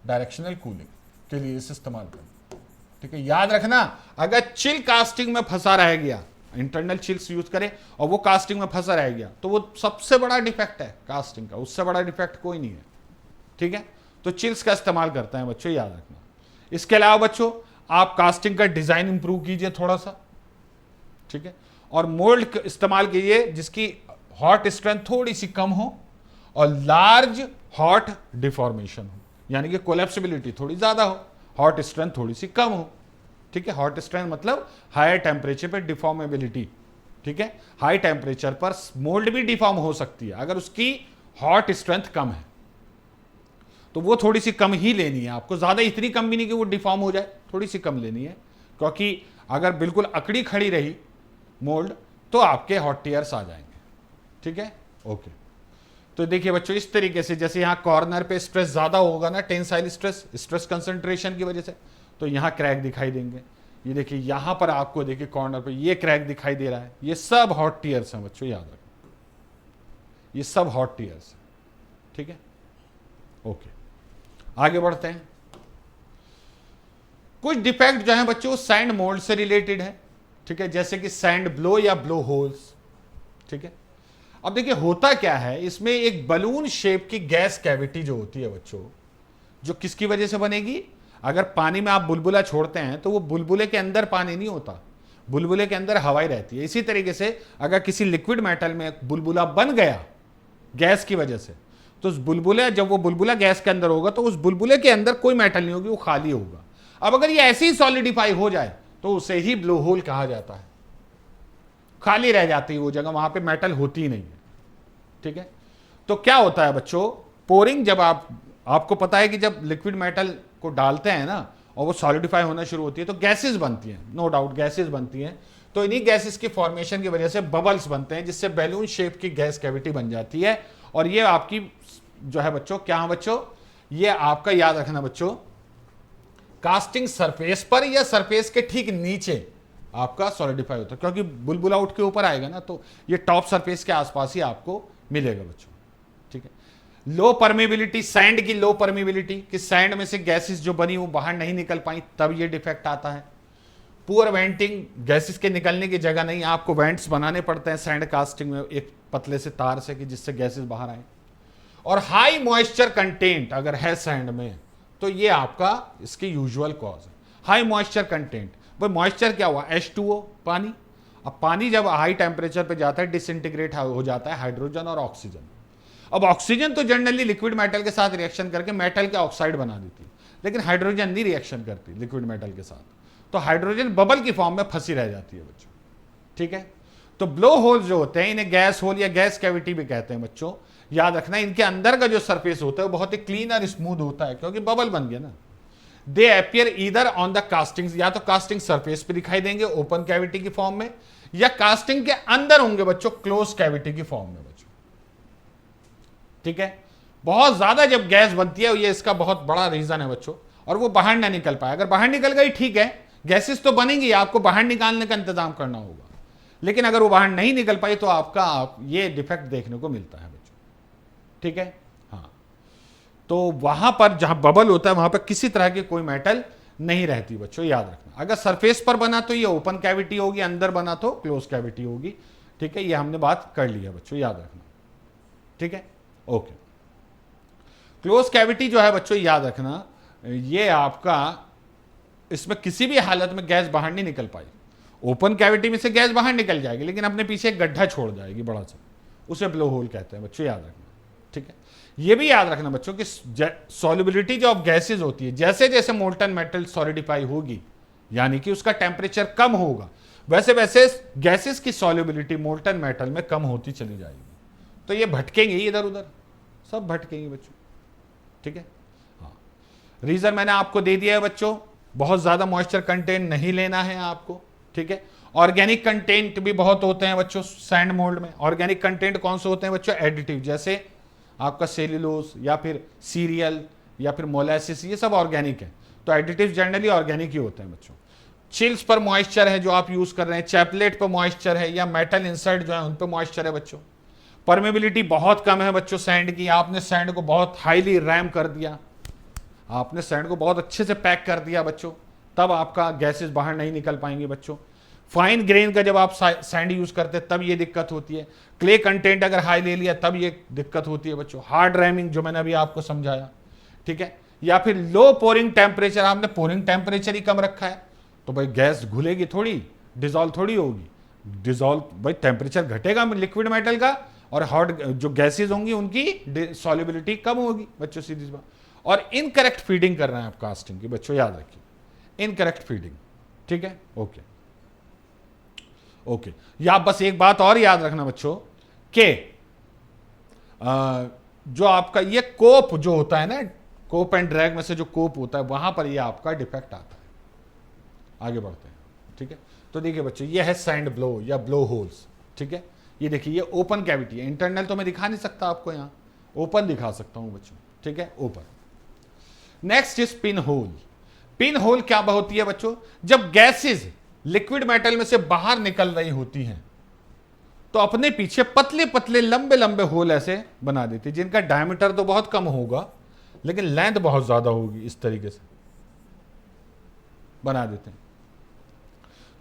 Directional cooling के लिए इसे इस्तेमाल करें, ठीक है। याद रखना, अगर चिल कास्टिंग में फंसा रह गया, इंटरनल चिल्स यूज करें और वो कास्टिंग में फंसा रह गया, तो वो सबसे बड़ा डिफेक्ट है कास्टिंग का, उससे बड़ा डिफेक्ट कोई नहीं है, ठीक है। तो चिल्स का इस्तेमाल करते हैं बच्चों, याद रखना। इसके अलावा बच्चों आप कास्टिंग का डिजाइन इंप्रूव कीजिए थोड़ा सा, ठीक है, और मोल्ड इस्तेमाल कीजिए जिसकी हॉट स्ट्रेंथ थोड़ी सी कम हो और लार्ज हॉट डिफॉर्मेशन हो, यानी कि कोलैप्सिबिलिटी थोड़ी ज्यादा हो, हॉट स्ट्रेंथ थोड़ी सी कम हो, ठीक है। हॉट स्ट्रेंथ मतलब हायर टेम्परेचर पर डिफॉर्मेबिलिटी, ठीक है। हाई टेम्परेचर पर मोल्ड भी डिफॉर्म हो सकती है अगर उसकी हॉट स्ट्रेंथ कम है, तो वो थोड़ी सी कम ही लेनी है आपको, ज्यादा इतनी कम भी नहीं कि वो डिफॉर्म हो जाए, थोड़ी सी कम लेनी है, क्योंकि अगर बिल्कुल अकड़ी खड़ी रही मोल्ड तो आपके हॉट टीयर्स आ जाएंगे, ठीक है, ओके। तो देखिए बच्चों इस तरीके से, जैसे यहाँ कॉर्नर पे स्ट्रेस ज्यादा होगा ना, टेंसाइल स्ट्रेस, स्ट्रेस कंसंट्रेशन की वजह से, तो यहाँ क्रैक दिखाई देंगे। ये देखिए यहाँ पर आपको देखिए कॉर्नर पे ये क्रैक दिखाई दे रहा है। ये सब हॉट टीयर्स हैं बच्चों, याद रखें, ये सब हॉट टीयर्स हैं। ठीक है, ओके, आगे बढ़ते हैं। कुछ डिफेक्ट जो है बच्चों सैंड मोल्ड से रिलेटेड है। ठीक है, जैसे कि सैंड ब्लो या ब्लो होल्स। ठीक है, अब देखिए होता क्या है, इसमें एक बलून शेप की गैस कैविटी जो होती है बच्चों, जो किसकी वजह से बनेगी, अगर पानी में आप बुलबुला छोड़ते हैं तो वो बुलबुले के अंदर पानी नहीं होता, बुलबुले के अंदर हवा ही रहती है। इसी तरीके से अगर किसी लिक्विड मेटल में बुलबुला बन गया गैस की वजह से, तो उस बुलबुले, जब वो बुलबुला गैस के अंदर होगा तो उस बुलबुले के अंदर कोई मेटल नहीं होगी, वो खाली होगा। अब अगर ये ऐसे ही सॉलिडिफाई हो जाए तो उसे ही ब्लो होल कहा जाता है, खाली रह जाती है वो जगह, वहां पे मेटल होती ही नहीं है। ठीक है, तो क्या होता है बच्चों, पोरिंग, जब आपको पता है कि जब लिक्विड मेटल को डालते हैं ना और वो सॉलिडिफाई होना शुरू होती है तो गैसेस बनती हैं, नो डाउट गैसेस बनती हैं। तो इन्हीं गैसेस की फॉर्मेशन की वजह से बबल्स बनते हैं, जिससे बैलून शेप की गैस कैविटी बन जाती है। और ये आपकी जो है बच्चों, क्या है बच्चों, ये आपका याद रखना बच्चों, कास्टिंग सरफेस पर या सरफेस के ठीक नीचे आपका सॉलिडिफाई होता है, क्योंकि बुलबुला उठ के ऊपर आएगा ना, तो ये टॉप सरफेस के आसपास ही आपको मिलेगा बच्चों। ठीक है, लो परमेबिलिटी, सैंड की लो परमेबिलिटी, कि सैंड में से गैसेस जो बनी वो बाहर नहीं निकल पाई, तब ये डिफेक्ट आता है। पुअर वेंटिंग, गैसेस के निकलने की जगह नहीं, आपको वेंट्स बनाने पड़ते हैं सैंड कास्टिंग में एक पतले से तार से, कि जिससे गैसेस बाहर आए। और हाई मॉइस्चर कंटेंट अगर है सैंड में, तो ये आपका इसकी यूजुअल कॉज है, हाई मॉइस्चर कंटेंट। भाई मॉइस्चर क्या हुआ, H2O, पानी। अब पानी जब हाई टेम्परेचर पे जाता है डिसइंटीग्रेट हो जाता है हाइड्रोजन और ऑक्सीजन। अब ऑक्सीजन तो जनरली लिक्विड मेटल के साथ रिएक्शन करके मेटल के ऑक्साइड बना देती है, लेकिन हाइड्रोजन नहीं रिएक्शन करती लिक्विड मेटल के साथ, तो हाइड्रोजन बबल की फॉर्म में फंसी रह जाती है बच्चों। ठीक है, तो ब्लो होल्स जो होते हैं इन्हें गैस होल या गैस कैविटी भी कहते हैं बच्चों। याद रखना, इनके अंदर का जो सरफेस होता है वो बहुत ही क्लीन और स्मूथ होता है, क्योंकि बबल बन गया ना। They appear either on the casting, या तो कास्टिंग सरफेस पे दिखाई देंगे ओपन कैविटी की फॉर्म में, या कास्टिंग के अंदर होंगे बच्चों क्लोज कैविटी की फॉर्म में बच्चों। ठीक है, बहुत ज्यादा जब गैस बनती है, ये इसका बहुत बड़ा रीजन है बच्चों, और वो बाहर ना निकल पाए। अगर बाहर निकल गई ठीक है, गैसेस तो बनेंगी, आपको बाहर निकालने का इंतजाम करना होगा, लेकिन अगर वो बाहर नहीं निकल पाई तो आपका ये डिफेक्ट देखने को मिलता है बच्चों। ठीक है, हाँ, तो वहां पर जहां बबल होता है वहां पर किसी तरह की कोई मेटल नहीं रहती बच्चों, याद रखना। अगर सरफेस पर बना तो ये ओपन कैविटी होगी, अंदर बना तो क्लोज कैविटी होगी। ठीक है, ये हमने बात कर ली है बच्चों, याद रखना। ठीक है, ओके। क्लोज कैविटी जो है बच्चों याद रखना, ये आपका, इसमें किसी भी हालत में गैस बाहर नहीं निकल पाई। ओपन कैविटी में से गैस बाहर निकल जाएगी, लेकिन अपने पीछे एक गड्ढा छोड़ जाएगी बड़ा सा, उसे ब्लो होल कहते हैं बच्चों, याद रखना। ठीक है, ये भी याद रखना बच्चों कि सॉल्युबिलिटी जो ऑफ गैसेज होती है, जैसे जैसे मोल्टन मेटल सॉलिडिफाई होगी, यानी कि उसका टेम्परेचर कम होगा, वैसे वैसे गैसेस की सॉल्युबिलिटी मोल्टन मेटल में कम होती चली जाएगी। तो ये भटकेंगे इधर उधर, सब भटकेंगे बच्चों। ठीक है, हाँ, रीजन मैंने आपको दे दिया है बच्चों, बहुत ज्यादा मॉइस्चर कंटेंट नहीं लेना है आपको। ठीक है, ऑर्गेनिक कंटेंट भी बहुत होते हैं बच्चों सैंड मोल्ड में। ऑर्गेनिक कंटेंट कौन से होते हैं बच्चों, एडिटिव, जैसे आपका सेल्यूलोज या फिर सीरियल या फिर मोलासिस, ये सब ऑर्गेनिक है। तो एडिटिव जनरली ऑर्गेनिक ही होते हैं बच्चों। चिल्स पर मॉइस्चर है जो आप यूज कर रहे हैं, चैपलेट पर मॉइस्चर है, या मेटल इंसर्ट जो है उन पर मॉइस्चर है बच्चों। परमेबिलिटी बहुत कम है बच्चों सैंड की, आपने सैंड को बहुत हाईली रैम कर दिया, आपने सैंड को बहुत अच्छे से पैक कर दिया बच्चों, तब आपका गैसेस बाहर नहीं निकल पाएंगे बच्चों। फाइन ग्रेन का जब आप सैंड यूज करते हैं तब ये दिक्कत होती है। क्ले कंटेंट अगर हाई ले लिया तब ये दिक्कत होती है बच्चों। हार्ड रैमिंग जो मैंने अभी आपको समझाया, ठीक है, या फिर लो पोरिंग टेम्परेचर, आपने पोरिंग टेम्परेचर ही कम रखा है तो भाई गैस घुलेगी थोड़ी, डिजॉल्व थोड़ी होगी। डिजॉल्व भाई टेम्परेचर घटेगा लिक्विड मेटल का, और हॉट जो गैसेज होंगी उनकी सॉल्युबिलिटी कम होगी बच्चों, सीधी सी बात। और इनकरेक्ट फीडिंग कर रहे हैं आप कास्टिंग की बच्चों, याद रखिए, इनकरेक्ट फीडिंग। ठीक है, ओके ओके। या बस एक बात और याद रखना बच्चों के जो आपका ये कोप जो होता है ना, कोप एंड ड्रैग में से जो कोप होता है वहां पर ये आपका डिफेक्ट आता है। आगे बढ़ते हैं। ठीक है, तो देखिए बच्चों ये है सैंड ब्लो या ब्लो होल्स। ठीक है, ये देखिए ये ओपन कैविटी है, इंटरनल तो मैं दिखा नहीं सकता आपको यहाँ, ओपन दिखा सकता हूं बच्चों, ठीक है, open. Next is pin hole. Pin hole क्या होती है बच्चों? जब गैसेज लिक्विड मेटल में से बाहर निकल रही होती हैं तो अपने पीछे पतले पतले लंबे लंबे होल ऐसे बना देती है, जिनका डायमीटर तो बहुत कम होगा लेकिन लेंथ बहुत ज्यादा होगी, इस तरीके से बना देते हैं।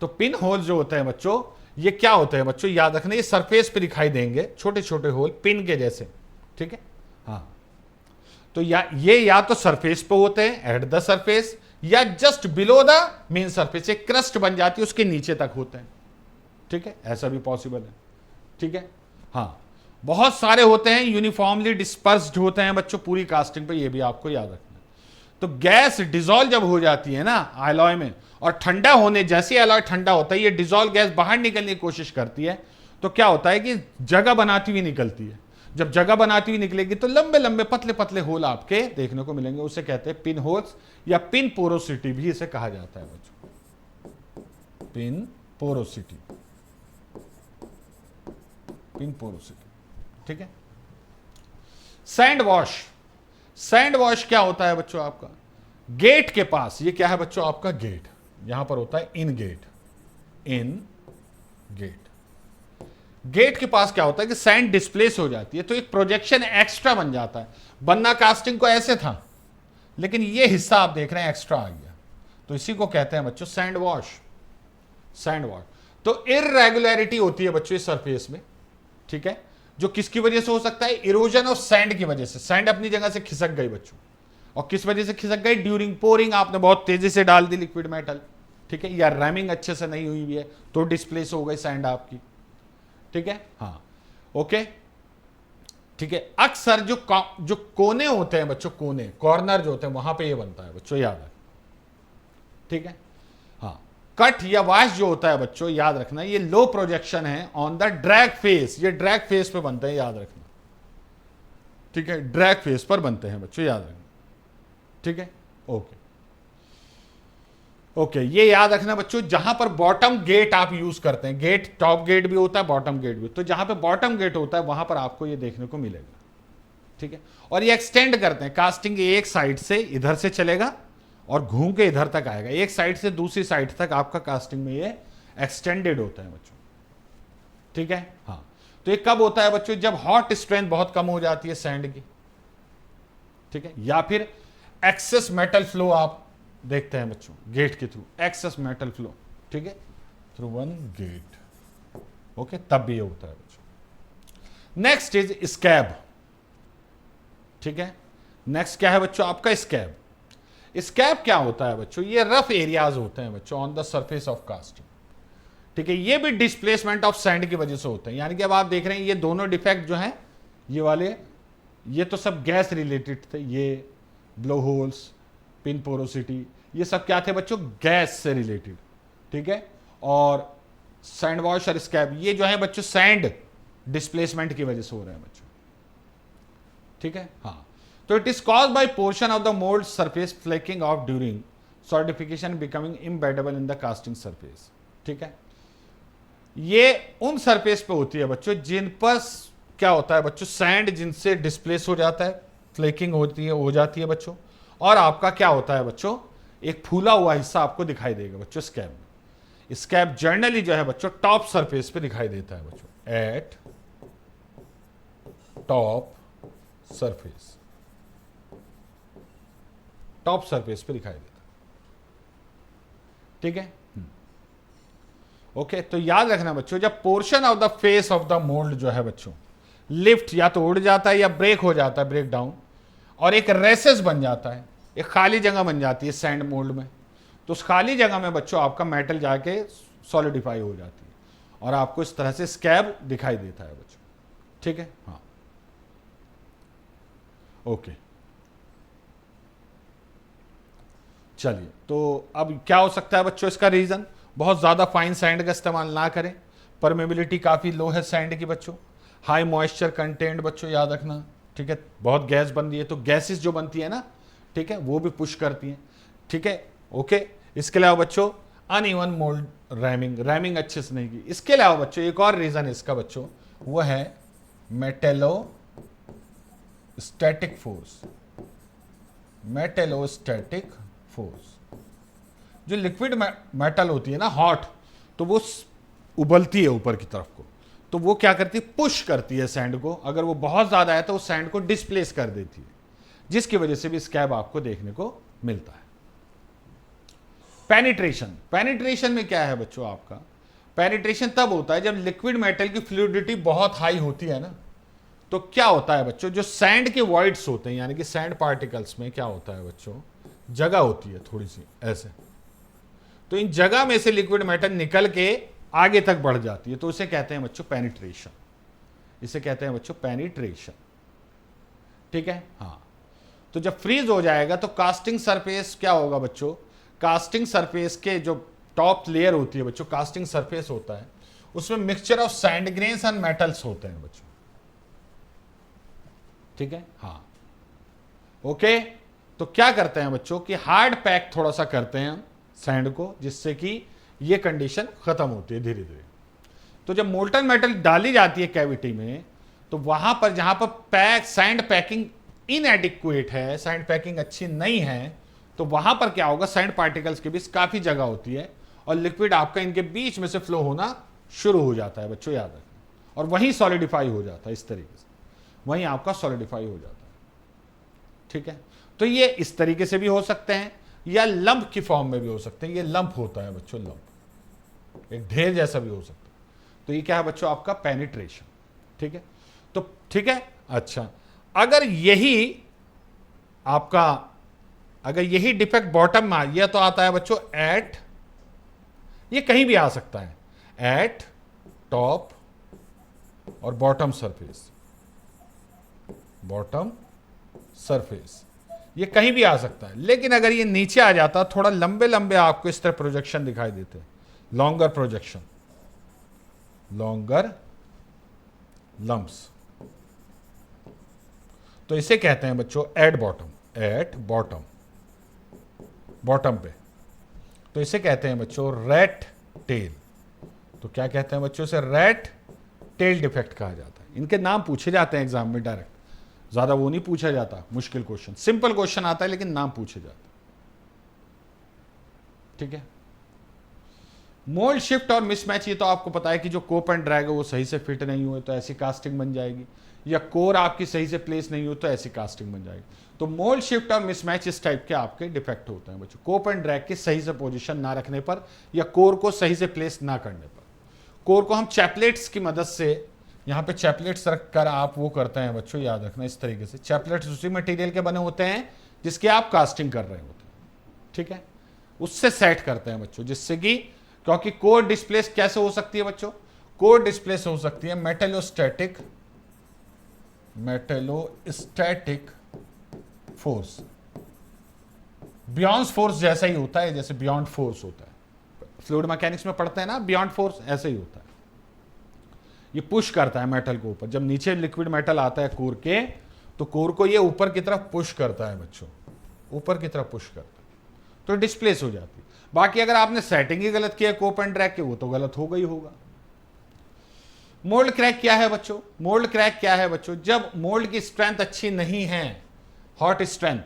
तो पिन होल जो होते हैं बच्चों, ये क्या होते हैं बच्चों, याद रखना, ये सरफेस पे दिखाई देंगे, छोटे छोटे होल पिन के जैसे, ठीक है। हाँ, तो या तो सरफेस पे होते हैं, एट द सरफेस, या just below the main surface, एक क्रस्ट बन जाती है उसके नीचे तक होते हैं, ठीक है, ऐसा भी पॉसिबल है, ठीक है। हाँ, बहुत सारे होते हैं, यूनिफॉर्मली डिस्पर्स्ड होते हैं बच्चों पूरी कास्टिंग पे, ये भी आपको याद रखना है। तो गैस डिजोल्व जब हो जाती है ना एलॉय में, और ठंडा होने, जैसे एलॉय ठंडा होता है, ये डिजोल्व गैस बाहर निकलने की कोशिश करती है, तो क्या होता है कि जगह बनाती हुई निकलती है। जब जगह बनाती हुई निकलेगी तो लंबे लंबे पतले पतले होल आपके देखने को मिलेंगे, उसे कहते हैं पिन होल्स, या पिन पोरोसिटी भी इसे कहा जाता है बच्चों, पिन पोरोसिटी, पिन पोरोसिटी, ठीक है। Sand wash. सैंड वॉश क्या होता है बच्चों आपका? गेट के पास, ये क्या है बच्चों आपका गेट, यहां पर होता है इन गेट, इन गेट। गेट के पास क्या होता है कि सैंड डिस्प्लेस हो जाती है, तो एक प्रोजेक्शन एक्स्ट्रा बन जाता है। बनना कास्टिंग को ऐसे था, लेकिन ये हिस्सा आप देख रहे हैं एक्स्ट्रा आ गया, तो इसी को कहते हैं बच्चों सैंड वॉश, सैंड वॉश। तो इररेगुलरिटी होती है बच्चों इस सरफेस में, ठीक है, जो किसकी वजह से हो सकता है? इरोजन ऑफ सैंड की वजह से। सैंड अपनी जगह से खिसक गई बच्चों, और किस वजह से खिसक गई? ड्यूरिंग पोरिंग, आपने बहुत तेजी से डाल दी लिक्विड मेटल, ठीक है, या रैमिंग अच्छे से नहीं हुई है तो डिस्प्लेस हो गई सैंड आपकी, ठीक है। हाँ, ओके, ठीक है। अक्सर जो कोने होते हैं बच्चों, कोने, कॉर्नर जो होते हैं, वहां पे ये बनता है बच्चों, याद है, ठीक है। हाँ, कट या वॉश जो होता है बच्चों, याद रखना, ये लो प्रोजेक्शन है ऑन द ड्रैग फेस, ये ड्रैग फेस पे बनते हैं, याद रखना, ठीक है, ड्रैग फेस पर बनते हैं बच्चों, याद रखना, ठीक है। ओके ओके, ये याद रखना बच्चों, जहां पर बॉटम गेट आप यूज करते हैं, गेट टॉप गेट भी होता है, बॉटम गेट भी, तो जहां पे बॉटम गेट होता है वहां पर आपको ये देखने को मिलेगा, ठीक है। और ये एक्सटेंड करते हैं, कास्टिंग एक साइड से इधर से चलेगा और घूम के इधर तक आएगा, एक साइड से दूसरी साइड तक आपका कास्टिंग में ये एक्सटेंडेड होता है बच्चों, ठीक है। हाँ, तो ये कब होता है बच्चों? जब हॉट स्ट्रेंथ बहुत कम हो जाती है सैंड की, ठीक है, या फिर एक्सेस मेटल फ्लो आप देखते हैं बच्चों गेट के थ्रू, एक्सेस मेटल फ्लो, ठीक है, थ्रू वन गेट, ओके, तब भी ये होता है बच्चों। नेक्स्ट इज स्कैब, ठीक है। नेक्स्ट क्या है बच्चों आपका? स्कैब। स्कैब क्या होता है बच्चों? ये रफ एरियाज होते हैं बच्चों on the surface of casting, ठीक है, ये भी डिस्प्लेसमेंट ऑफ सैंड की वजह से होते हैं। यानी कि अब आप देख रहे हैं ये दोनों डिफेक्ट जो हैं, ये वाले, ये तो सब गैस रिलेटेड थे, ये ब्लो होल्स, पिन पोरोसिटी, ये सब क्या थे बच्चों? गैस से रिलेटेड, ठीक है। और सैंड वॉश और स्कैब ये जो है बच्चों सैंड डिस्प्लेसमेंट की वजह से हो रहे हैं बच्चों, ठीक है। हाँ, तो it is caused by portion of the mould surface flaking off during solidification becoming embeddable in the casting surface, ठीक है। ये उन सरफेस पे होती है बच्चों जिन पर क्या होता है बच्चों? सैंड जिनसे डिस्प्लेस हो जाता है, फ्लेकिंग होती है, हो जाती है बच्चों, और आपका क्या होता है बच्चों? एक फूला हुआ हिस्सा आपको दिखाई देगा बच्चों स्कैब में। स्कैब जनरली जो है बच्चों टॉप सरफेस पे दिखाई देता है बच्चों, eight top surface, top surface पे दिखाई देता है, ठीक है। ओके, तो याद रखना बच्चों, जब portion of the face of the mould जो है बच्चों लिफ्ट या तो उड़ जाता है या ब्रेक हो जाता है, ब्रेक डाउन, और एक रेसेस बन जाता है, एक खाली जगह बन जाती है सैंड मोल्ड में, तो उस खाली जगह में बच्चों आपका मेटल जाके सॉलिडिफाई हो जाती है और आपको इस तरह से स्कैब दिखाई देता है बच्चों, ठीक है। हाँ, ओके, चलिए, तो अब क्या हो सकता है बच्चों इसका रीजन? बहुत ज्यादा फाइन सैंड का इस्तेमाल ना करें, परमेबिलिटी काफी लो है सैंड की बच्चों, हाई मॉइस्चर कंटेंट बच्चों याद रखना, ठीक है, बहुत गैस बन रही है तो गैसेस जो बनती है ना, ठीक है, वो भी पुश करती हैं, ठीक है। ओके, इसके अलावा बच्चों अनइवन मोल्ड रैमिंग, रैमिंग अच्छे से नहीं की। इसके अलावा बच्चों एक और रीजन है इसका बच्चों, वो है मेटेलो स्टैटिक फोर्स, मेटेलोस्टैटिक फोर्स। जो लिक्विड मेटल होती है ना हॉट, तो वो उबलती है ऊपर की तरफ को, तो वो क्या करती है, पुश करती है सैंड को। अगर वो बहुत ज्यादा है तो उस सैंड को डिस्प्लेस कर देती है, जिसकी वजह से भी स्कैब आपको देखने को मिलता है। पेनिट्रेशन, पेनिट्रेशन में क्या है बच्चों आपका, पेनिट्रेशन तब होता है जब लिक्विड मेटल की फ्लूइडिटी बहुत हाई होती है ना, तो क्या होता है बच्चों, जो सैंड के वॉइड्स होते हैं, यानी कि सैंड पार्टिकल्स में क्या होता है बच्चों, जगह होती है थोड़ी सी ऐसे, तो इन जगह में से लिक्विड मेटल निकल के आगे तक बढ़ जाती है, तो उसे कहते हैं बच्चों पेनिट्रेशन। इसे कहते हैं बच्चों पेनिट्रेशन, ठीक है। हाँ, तो जब फ्रीज हो जाएगा तो कास्टिंग सरफेस क्या होगा बच्चों, कास्टिंग सरफेस के जो टॉप लेयर होती है बच्चों, कास्टिंग सरफेस होता है, उसमें mixture of sand grains and metals होते हैं बच्चों, ठीक है। हाँ, ओके। तो क्या करते हैं बच्चों कि हार्ड पैक थोड़ा सा करते हैं सैंड को, जिससे कि ये कंडीशन खत्म होती है धीरे धीरे। तो जब मोल्टन मेटल डाली जाती है कैविटी में, तो वहां पर जहां पर सैंड पैकिंग इनएडिक्वेट है, सैंड पैकिंग अच्छी नहीं है, तो वहां पर क्या होगा, सैंड पार्टिकल्स के बीच काफी जगह होती है और लिक्विड आपका इनके बीच में से फ्लो होना शुरू हो जाता है बच्चों, याद रखना, और वहीं सॉलिडिफाई हो जाता है, इस तरीके से वहीं आपका सॉलिडिफाई हो जाता है, ठीक है। तो ये इस तरीके से भी हो सकते हैं, या लंप की फॉर्म में भी हो सकते हैं। ये लंप होता है बच्चों, लंप एक ढेर जैसा भी हो सकता है। तो ये क्या है बच्चों आपका पेनिट्रेशन, ठीक है। तो ठीक है, अच्छा, अगर यही आपका, अगर यही डिफेक्ट बॉटम में आ, यह तो आता है बच्चों एट, ये कहीं भी आ सकता है, एट टॉप और बॉटम सरफेस, बॉटम सरफेस, ये कहीं भी आ सकता है। लेकिन अगर ये नीचे आ जाता, थोड़ा लंबे लंबे आपको इस तरह प्रोजेक्शन दिखाई देते, लॉन्गर प्रोजेक्शन, लॉन्गर लंप्स, तो इसे कहते हैं बच्चों at bottom, at bottom, bottom पे, तो इसे कहते हैं बच्चों रैट टेल। तो क्या कहते हैं बच्चों से, रैट टेल डिफेक्ट कहा जाता है। इनके नाम पूछे जाते हैं एग्जाम में डायरेक्ट, ज्यादा वो नहीं पूछा जाता, मुश्किल क्वेश्चन, सिंपल क्वेश्चन आता है लेकिन नाम पूछे जाते, ठीक है। मोल्ड शिफ्ट और मिसमैच, ये तो आपको पता है कि जो कोप एंड ड्रैग है वो सही से फिट नहीं हुए तो ऐसी कास्टिंग बन जाएगी, या कोर आपकी सही से प्लेस नहीं हो तो ऐसी कास्टिंग बन जाएगी। तो मोल्ड शिफ्ट और मिसमैच इस टाइप के आपके डिफेक्ट होते हैं बच्चों, कोप एंड ड्रैग के सही से पोजीशन ना रखने पर, या कोर को सही से प्लेस ना करने पर। कोर को हम चैपलेट्स की मदद से, यहाँ पे चैपलेट्स रखकर आप वो करते हैं बच्चों, याद रखना इस तरीके से। चैपलेट्स उसी मटेरियल के बने होते हैं जिसके आप कास्टिंग कर रहे होते हैं, ठीक है, उससे सेट करते हैं बच्चों, जिससे कि, क्योंकि कोर डिस्प्लेस कैसे हो सकती है बच्चों, कोर डिस्प्लेस हो सकती है मेटेलोस्टैटिक, मेटेलोस्टैटिक फोर्स, बियॉन्ड फोर्स जैसा ही होता है, जैसे बियॉन्ड फोर्स होता है, फ्लूइड मैकेनिक्स में पढ़ते हैं ना, बियॉन्ड फोर्स ऐसे ही होता है। ये पुश करता है मेटल को ऊपर, जब नीचे लिक्विड मेटल आता है कोर के, तो कोर को ये ऊपर की तरफ पुश करता है बच्चों, ऊपर की तरफ पुश करता है, तो डिस्प्लेस हो जाती है। बाकी अगर आपने सेटिंग ही गलत किया कोप एंड ड्रैग के, वो तो गलत होगा ही होगा। मोल्ड क्रैक क्या है बच्चों, मोल्ड क्रैक क्या है बच्चों, जब मोल्ड की स्ट्रेंथ अच्छी नहीं है, हॉट स्ट्रेंथ,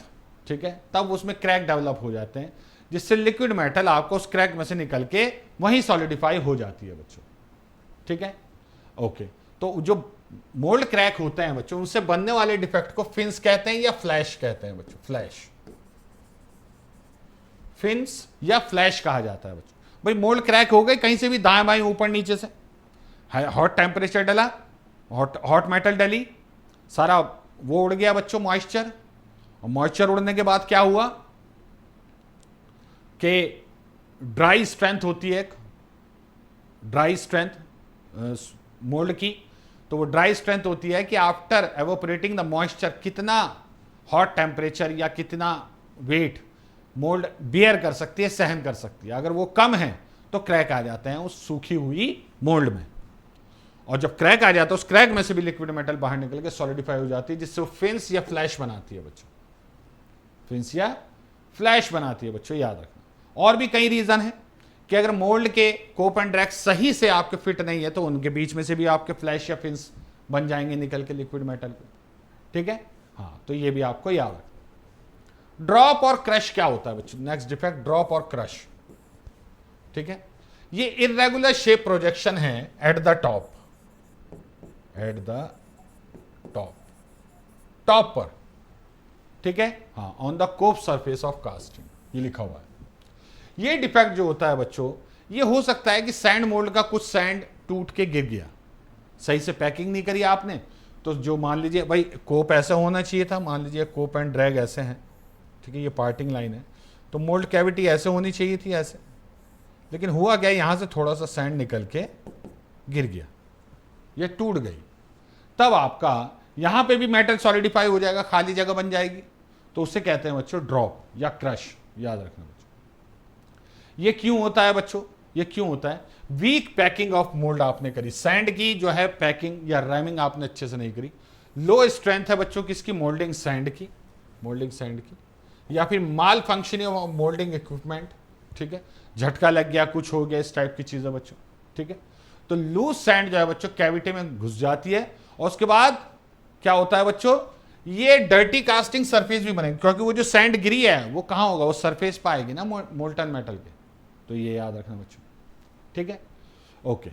ठीक है, तब उसमें क्रैक डेवलप हो जाते हैं, जिससे लिक्विड मेटल आपको उस क्रैक में से निकल के वहीं सॉलिडिफाई हो जाती है बच्चों, ठीक है, ओके। तो जो मोल्ड क्रैक होते हैं बच्चों, उनसे बनने वाले डिफेक्ट को फिंस कहते हैं या फ्लैश कहते हैं बच्चों, फ्लैश, फिंस या फ्लैश कहा जाता है बच्चों। भाई मोल्ड क्रैक हो गई कहीं से भी, दाएं बाएं ऊपर नीचे से, हॉट टेम्परेचर डला, हॉट मेटल डली, सारा वो उड़ गया बच्चों मॉइस्चर, और मॉइस्चर उड़ने के बाद क्या हुआ कि ड्राई स्ट्रेंथ होती है, एक ड्राई स्ट्रेंथ मोल्ड की, तो वो ड्राई स्ट्रेंथ होती है कि आफ्टर एवोपरेटिंग द मॉइस्चर कितना हॉट टेम्परेचर या कितना वेट मोल्ड बियर कर सकती है, सहन कर सकती है। अगर वो कम है तो क्रैक आ जाते हैं उस सूखी हुई मोल्ड में, और जब क्रैक आ जाता है उस क्रैक में से भी लिक्विड मेटल बाहर निकल के सॉलिडिफाई हो जाती है, जिससे वो फिंस या फ्लैश बनाती है बच्चों, फिंस या फ्लैश बनाती है बच्चों, याद रखना। और भी कई रीजन है कि अगर मोल्ड के कोप एंड ड्रैग सही से आपके फिट नहीं है तो उनके बीच में से भी आपके फ्लैश या फिंस बन जाएंगे निकल के लिक्विड मेटल के, ठीक है। हाँ, तो ये भी आपको याद रखना। ड्रॉप और क्रश क्या होता है बच्चों? नेक्स्ट डिफेक्ट ड्रॉप और क्रश। ठीक है, ये इरेगुलर शेप प्रोजेक्शन है at the top, at the top, top पर। ठीक है, हाँ, on the cope surface of casting, ये लिखा हुआ है। ये डिफेक्ट जो होता है बच्चों, ये हो सकता है कि सैंड मोल्ड का कुछ सैंड टूट के गिर गया, सही से पैकिंग नहीं करी आपने, तो जो मान लीजिए भाई कोप ऐसा होना चाहिए था, मान लीजिए कोप एंड ड्रैग ऐसे हैं, ठीक है, ये पार्टिंग लाइन है, तो मोल्ड कैविटी ऐसे होनी चाहिए थी, ऐसे, लेकिन हुआ क्या, यहां से थोड़ा सा सैंड निकल के गिर गया, ये टूट गई, तब आपका यहां पे भी मेटल सॉलिडिफाई हो जाएगा, खाली जगह बन जाएगी, तो उसे कहते हैं बच्चों ड्रॉप या क्रश, याद रखना बच्चों। ये क्यों होता है बच्चों? ये क्यों होता है? वीक पैकिंग ऑफ मोल्ड आपने करी, सैंड की जो है पैकिंग या रैमिंग आपने अच्छे से नहीं करी, लो स्ट्रेंथ है बच्चों किसकी? मोल्डिंग सैंड की, मोल्डिंग सैंड की, या फिर माल फंक्शनिंग ऑफ मोल्डिंग इक्विपमेंट, ठीक है, झटका लग गया, कुछ हो गया, इस टाइप की चीजें बच्चों, ठीक है। तो लूज सैंड जो है बच्चों कैविटी में घुस जाती है, और उसके बाद क्या होता है बच्चों, ये डर्टी कास्टिंग सरफेस भी बनेगी, क्योंकि वो जो सैंड गिरी है वो कहां होगा, वो सरफेस पे आएगी ना मोल्टन मेटल के, तो ये याद रखना बच्चों, ठीक है, ओके।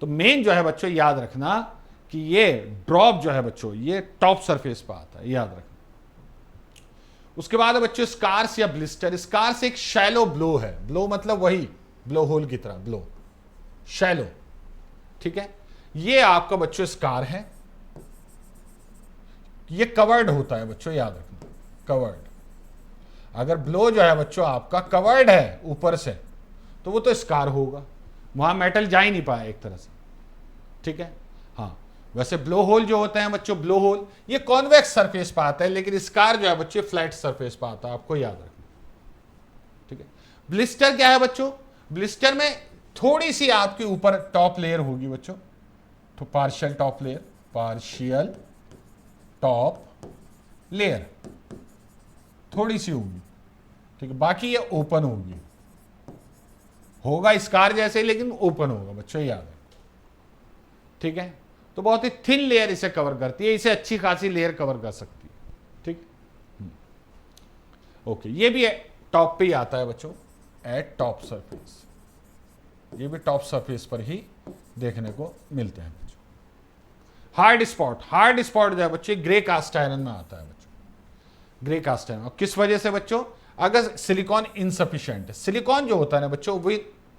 तो मेन जो है बच्चों याद रखना कि ये ड्रॉप जो है बच्चों, ये टॉप सरफेस पे आता है, याद रखना। उसके बाद है बच्चों स्कार्स या ब्लिस्टर। स्कार्स एक शैलो ब्लो है, ब्लो मतलब वही ब्लो होल की तरह ब्लो, शैलो, ठीक है। ये आपका बच्चों स्कार है, ये कवर्ड होता है बच्चों, याद रखना, कवर्ड। अगर ब्लो जो है बच्चों आपका कवर्ड है ऊपर से, तो वो तो स्कार होगा, वहां मेटल जा ही नहीं पाया एक तरह से, ठीक है। हाँ, वैसे ब्लो होल जो होते हैं बच्चों, ब्लो होल ये कॉन्वेक्स सरफेस पे आता है, लेकिन स्कार जो है बच्चों फ्लैट सरफेस पे आता है, आपको याद रखना, ठीक है। ब्लिस्टर क्या है बच्चों? ब्लिस्टर में थोड़ी सी आपके ऊपर टॉप लेयर होगी बच्चों, तो partial top layer, partial top layer थोड़ी सी होगी, ठीक है, बाकी ये ओपन होगी, होगा स्कार जैसे लेकिन ओपन होगा बच्चों, याद है, ठीक है। तो बहुत ही थिन लेयर इसे कवर करती है, इसे अच्छी खासी लेयर कवर कर सकती है, ठीक, ओके। ये भी टॉप पे ही आता है बच्चों, एट टॉप सरफेस, ये भी टॉप सरफेस पर ही देखने को मिलते हैं बच्चों। हार्ड स्पॉट, हार्ड स्पॉट जो है बच्चों ग्रे कास्ट आयरन में आता है बच्चों, ग्रे कास्ट आयरन, और किस वजह से बच्चों? अगर सिलिकॉन इनसफिशिएंट है, सिलिकॉन जो होता है ना बच्चों वो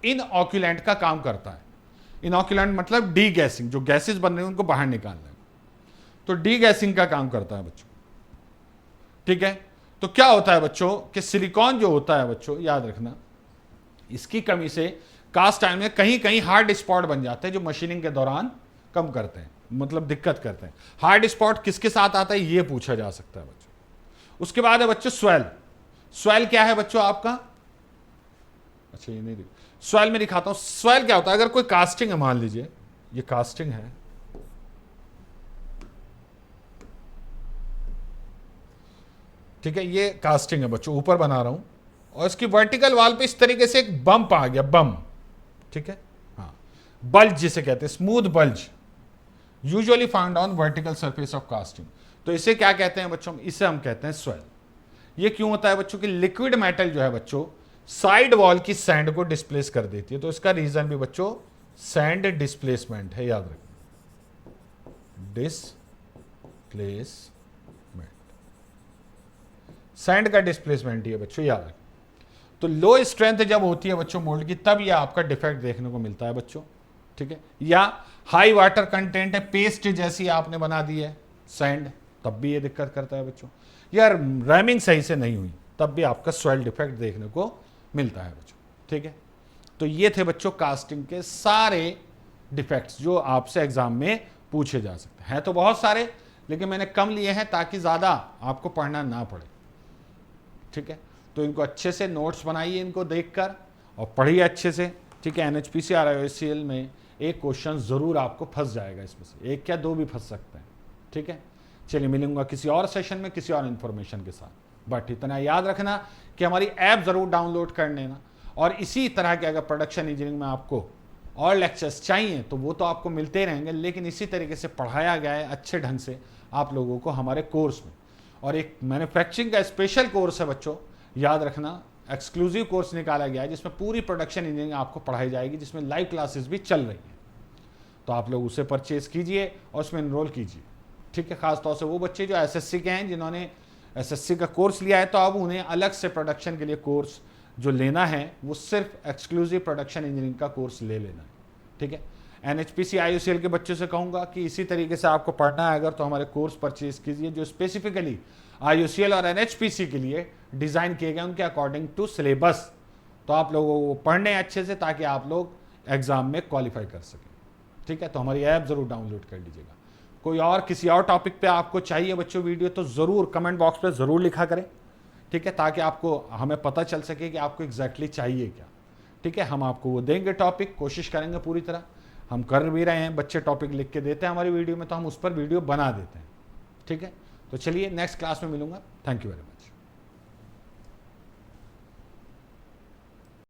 इनऑक्यूलेंट का काम करता है। इनऑक्यूलेंट मतलब डी गैसिंग, जो गैसेस बन रहे हैं उनको बाहर निकालना है, तो डी गैसिंग का काम करता है बच्चों, ठीक है। तो क्या होता है बच्चों कि सिलिकॉन जो होता है बच्चों, याद रखना, इसकी कमी से कास्ट आयरन में कहीं कहीं हार्ड स्पॉट बन जाते हैं, जो मशीनिंग के दौरान कम करते हैं, मतलब दिक्कत करते हैं। हार्ड स्पॉट किसके साथ आता है ये पूछा जा सकता है बच्चों। उसके बाद है बच्चों स्वेल। स्वेल क्या है बच्चों आपका? अच्छा ये नहीं, स्वेल में दिखाता हूं। स्वेल क्या होता है? अगर कोई कास्टिंग है, मान लीजिए ये कास्टिंग है, ठीक है, ये कास्टिंग है बच्चों, ऊपर बना रहा हूं, और इसकी वर्टिकल वॉल पे इस तरीके से एक बम्प आ गया, बम, ठीक है, हाँ, बल्ज जिसे कहते हैं, smooth bulge, usually found on vertical surface of casting. तो इसे क्या कहते हैं बच्चों? इसे हम कहते हैं स्वेल। ये क्यों होता है बच्चों? कि लिक्विड मेटल जो है बच्चों साइड वॉल की सैंड को डिस्प्लेस कर देती है, तो इसका रीजन भी बच्चों सैंड डिस्प्लेसमेंट है, याद रखना, डिस्प्लेसमेंट, सैंड का डिस्प्लेसमेंट ही है बच्चों, याद रखना। तो लो स्ट्रेंथ जब होती है बच्चों मोल्ड की, तब यह आपका डिफेक्ट देखने को मिलता है बच्चों, ठीक है। या हाई वाटर कंटेंट है, पेस्ट जैसी आपने बना दी है सैंड, तब भी ये दिक्कत करता है बच्चों। यार रैमिंग सही से नहीं हुई, तब भी आपका स्वेल डिफेक्ट देखने को मिलता है बच्चों, ठीक है। तो ये थे बच्चों कास्टिंग के सारे डिफेक्ट्स जो आपसे एग्जाम में पूछे जा सकते हैं। तो बहुत सारे, लेकिन मैंने कम लिए हैं ताकि ज़्यादा आपको पढ़ना ना पड़े, ठीक है। तो इनको अच्छे से नोट्स बनाइए, इनको देखकर, और पढ़िए अच्छे से, ठीक है। NHPC RIOCL में एक क्वेश्चन ज़रूर आपको फंस जाएगा, इसमें से एक क्या दो भी फंस सकते हैं, ठीक है। चलिए मिलूंगा किसी और सेशन में किसी और इन्फॉर्मेशन के साथ। बट इतना याद रखना कि हमारी ऐप ज़रूर डाउनलोड कर लेना, और इसी तरह के अगर प्रोडक्शन इंजीनियरिंग में आपको और लेक्चर्स चाहिए तो वो तो आपको मिलते रहेंगे, लेकिन इसी तरीके से पढ़ाया गया है अच्छे ढंग से आप लोगों को हमारे कोर्स में। और एक मैन्युफैक्चरिंग का स्पेशल कोर्स है बच्चों, याद रखना, एक्सक्लूसिव कोर्स निकाला गया है जिसमें पूरी प्रोडक्शन इंजीनियरिंग आपको पढ़ाई जाएगी, जिसमें लाइव क्लासेस भी चल रही हैं। तो आप लोग उसे परचेज कीजिए और उसमें इनरोल कीजिए, ठीक है। खासतौर से वो बच्चे जो एसएससी के हैं, जिन्होंने एसएससी का कोर्स लिया है, तो अब उन्हें अलग से प्रोडक्शन के लिए कोर्स जो लेना है वो सिर्फ एक्सक्लूसिव प्रोडक्शन इंजीनियरिंग का कोर्स ले लेना है, ठीक है। एनएचपीसी आईयूसीएल के बच्चों से कहूँगा कि इसी तरीके से आपको पढ़ना है अगर, तो हमारे कोर्स परचेज कीजिए जो स्पेसिफिकली आईयूसीएल और एनएचपीसी के लिए डिज़ाइन किए गए, उनके अकॉर्डिंग टू सिलेबस। तो आप लोगों को पढ़ने अच्छे से, ताकि आप लोग एग्ज़ाम में क्वालिफाई कर सकें, ठीक है। तो हमारी ऐप ज़रूर डाउनलोड कर लीजिएगा। कोई और किसी और टॉपिक पे आपको चाहिए बच्चों वीडियो, तो ज़रूर कमेंट बॉक्स पे ज़रूर लिखा करें, ठीक है, ताकि आपको हमें पता चल सके कि आपको एग्जैक्टली चाहिए क्या, ठीक है। हम आपको वो देंगे टॉपिक, कोशिश करेंगे पूरी तरह, हम कर भी रहे हैं। बच्चे टॉपिक लिख के देते हैं हमारी वीडियो में, तो हम उस पर वीडियो बना देते हैं, ठीक है। तो चलिए नेक्स्ट क्लास में मिलूंगा। Thank you very much.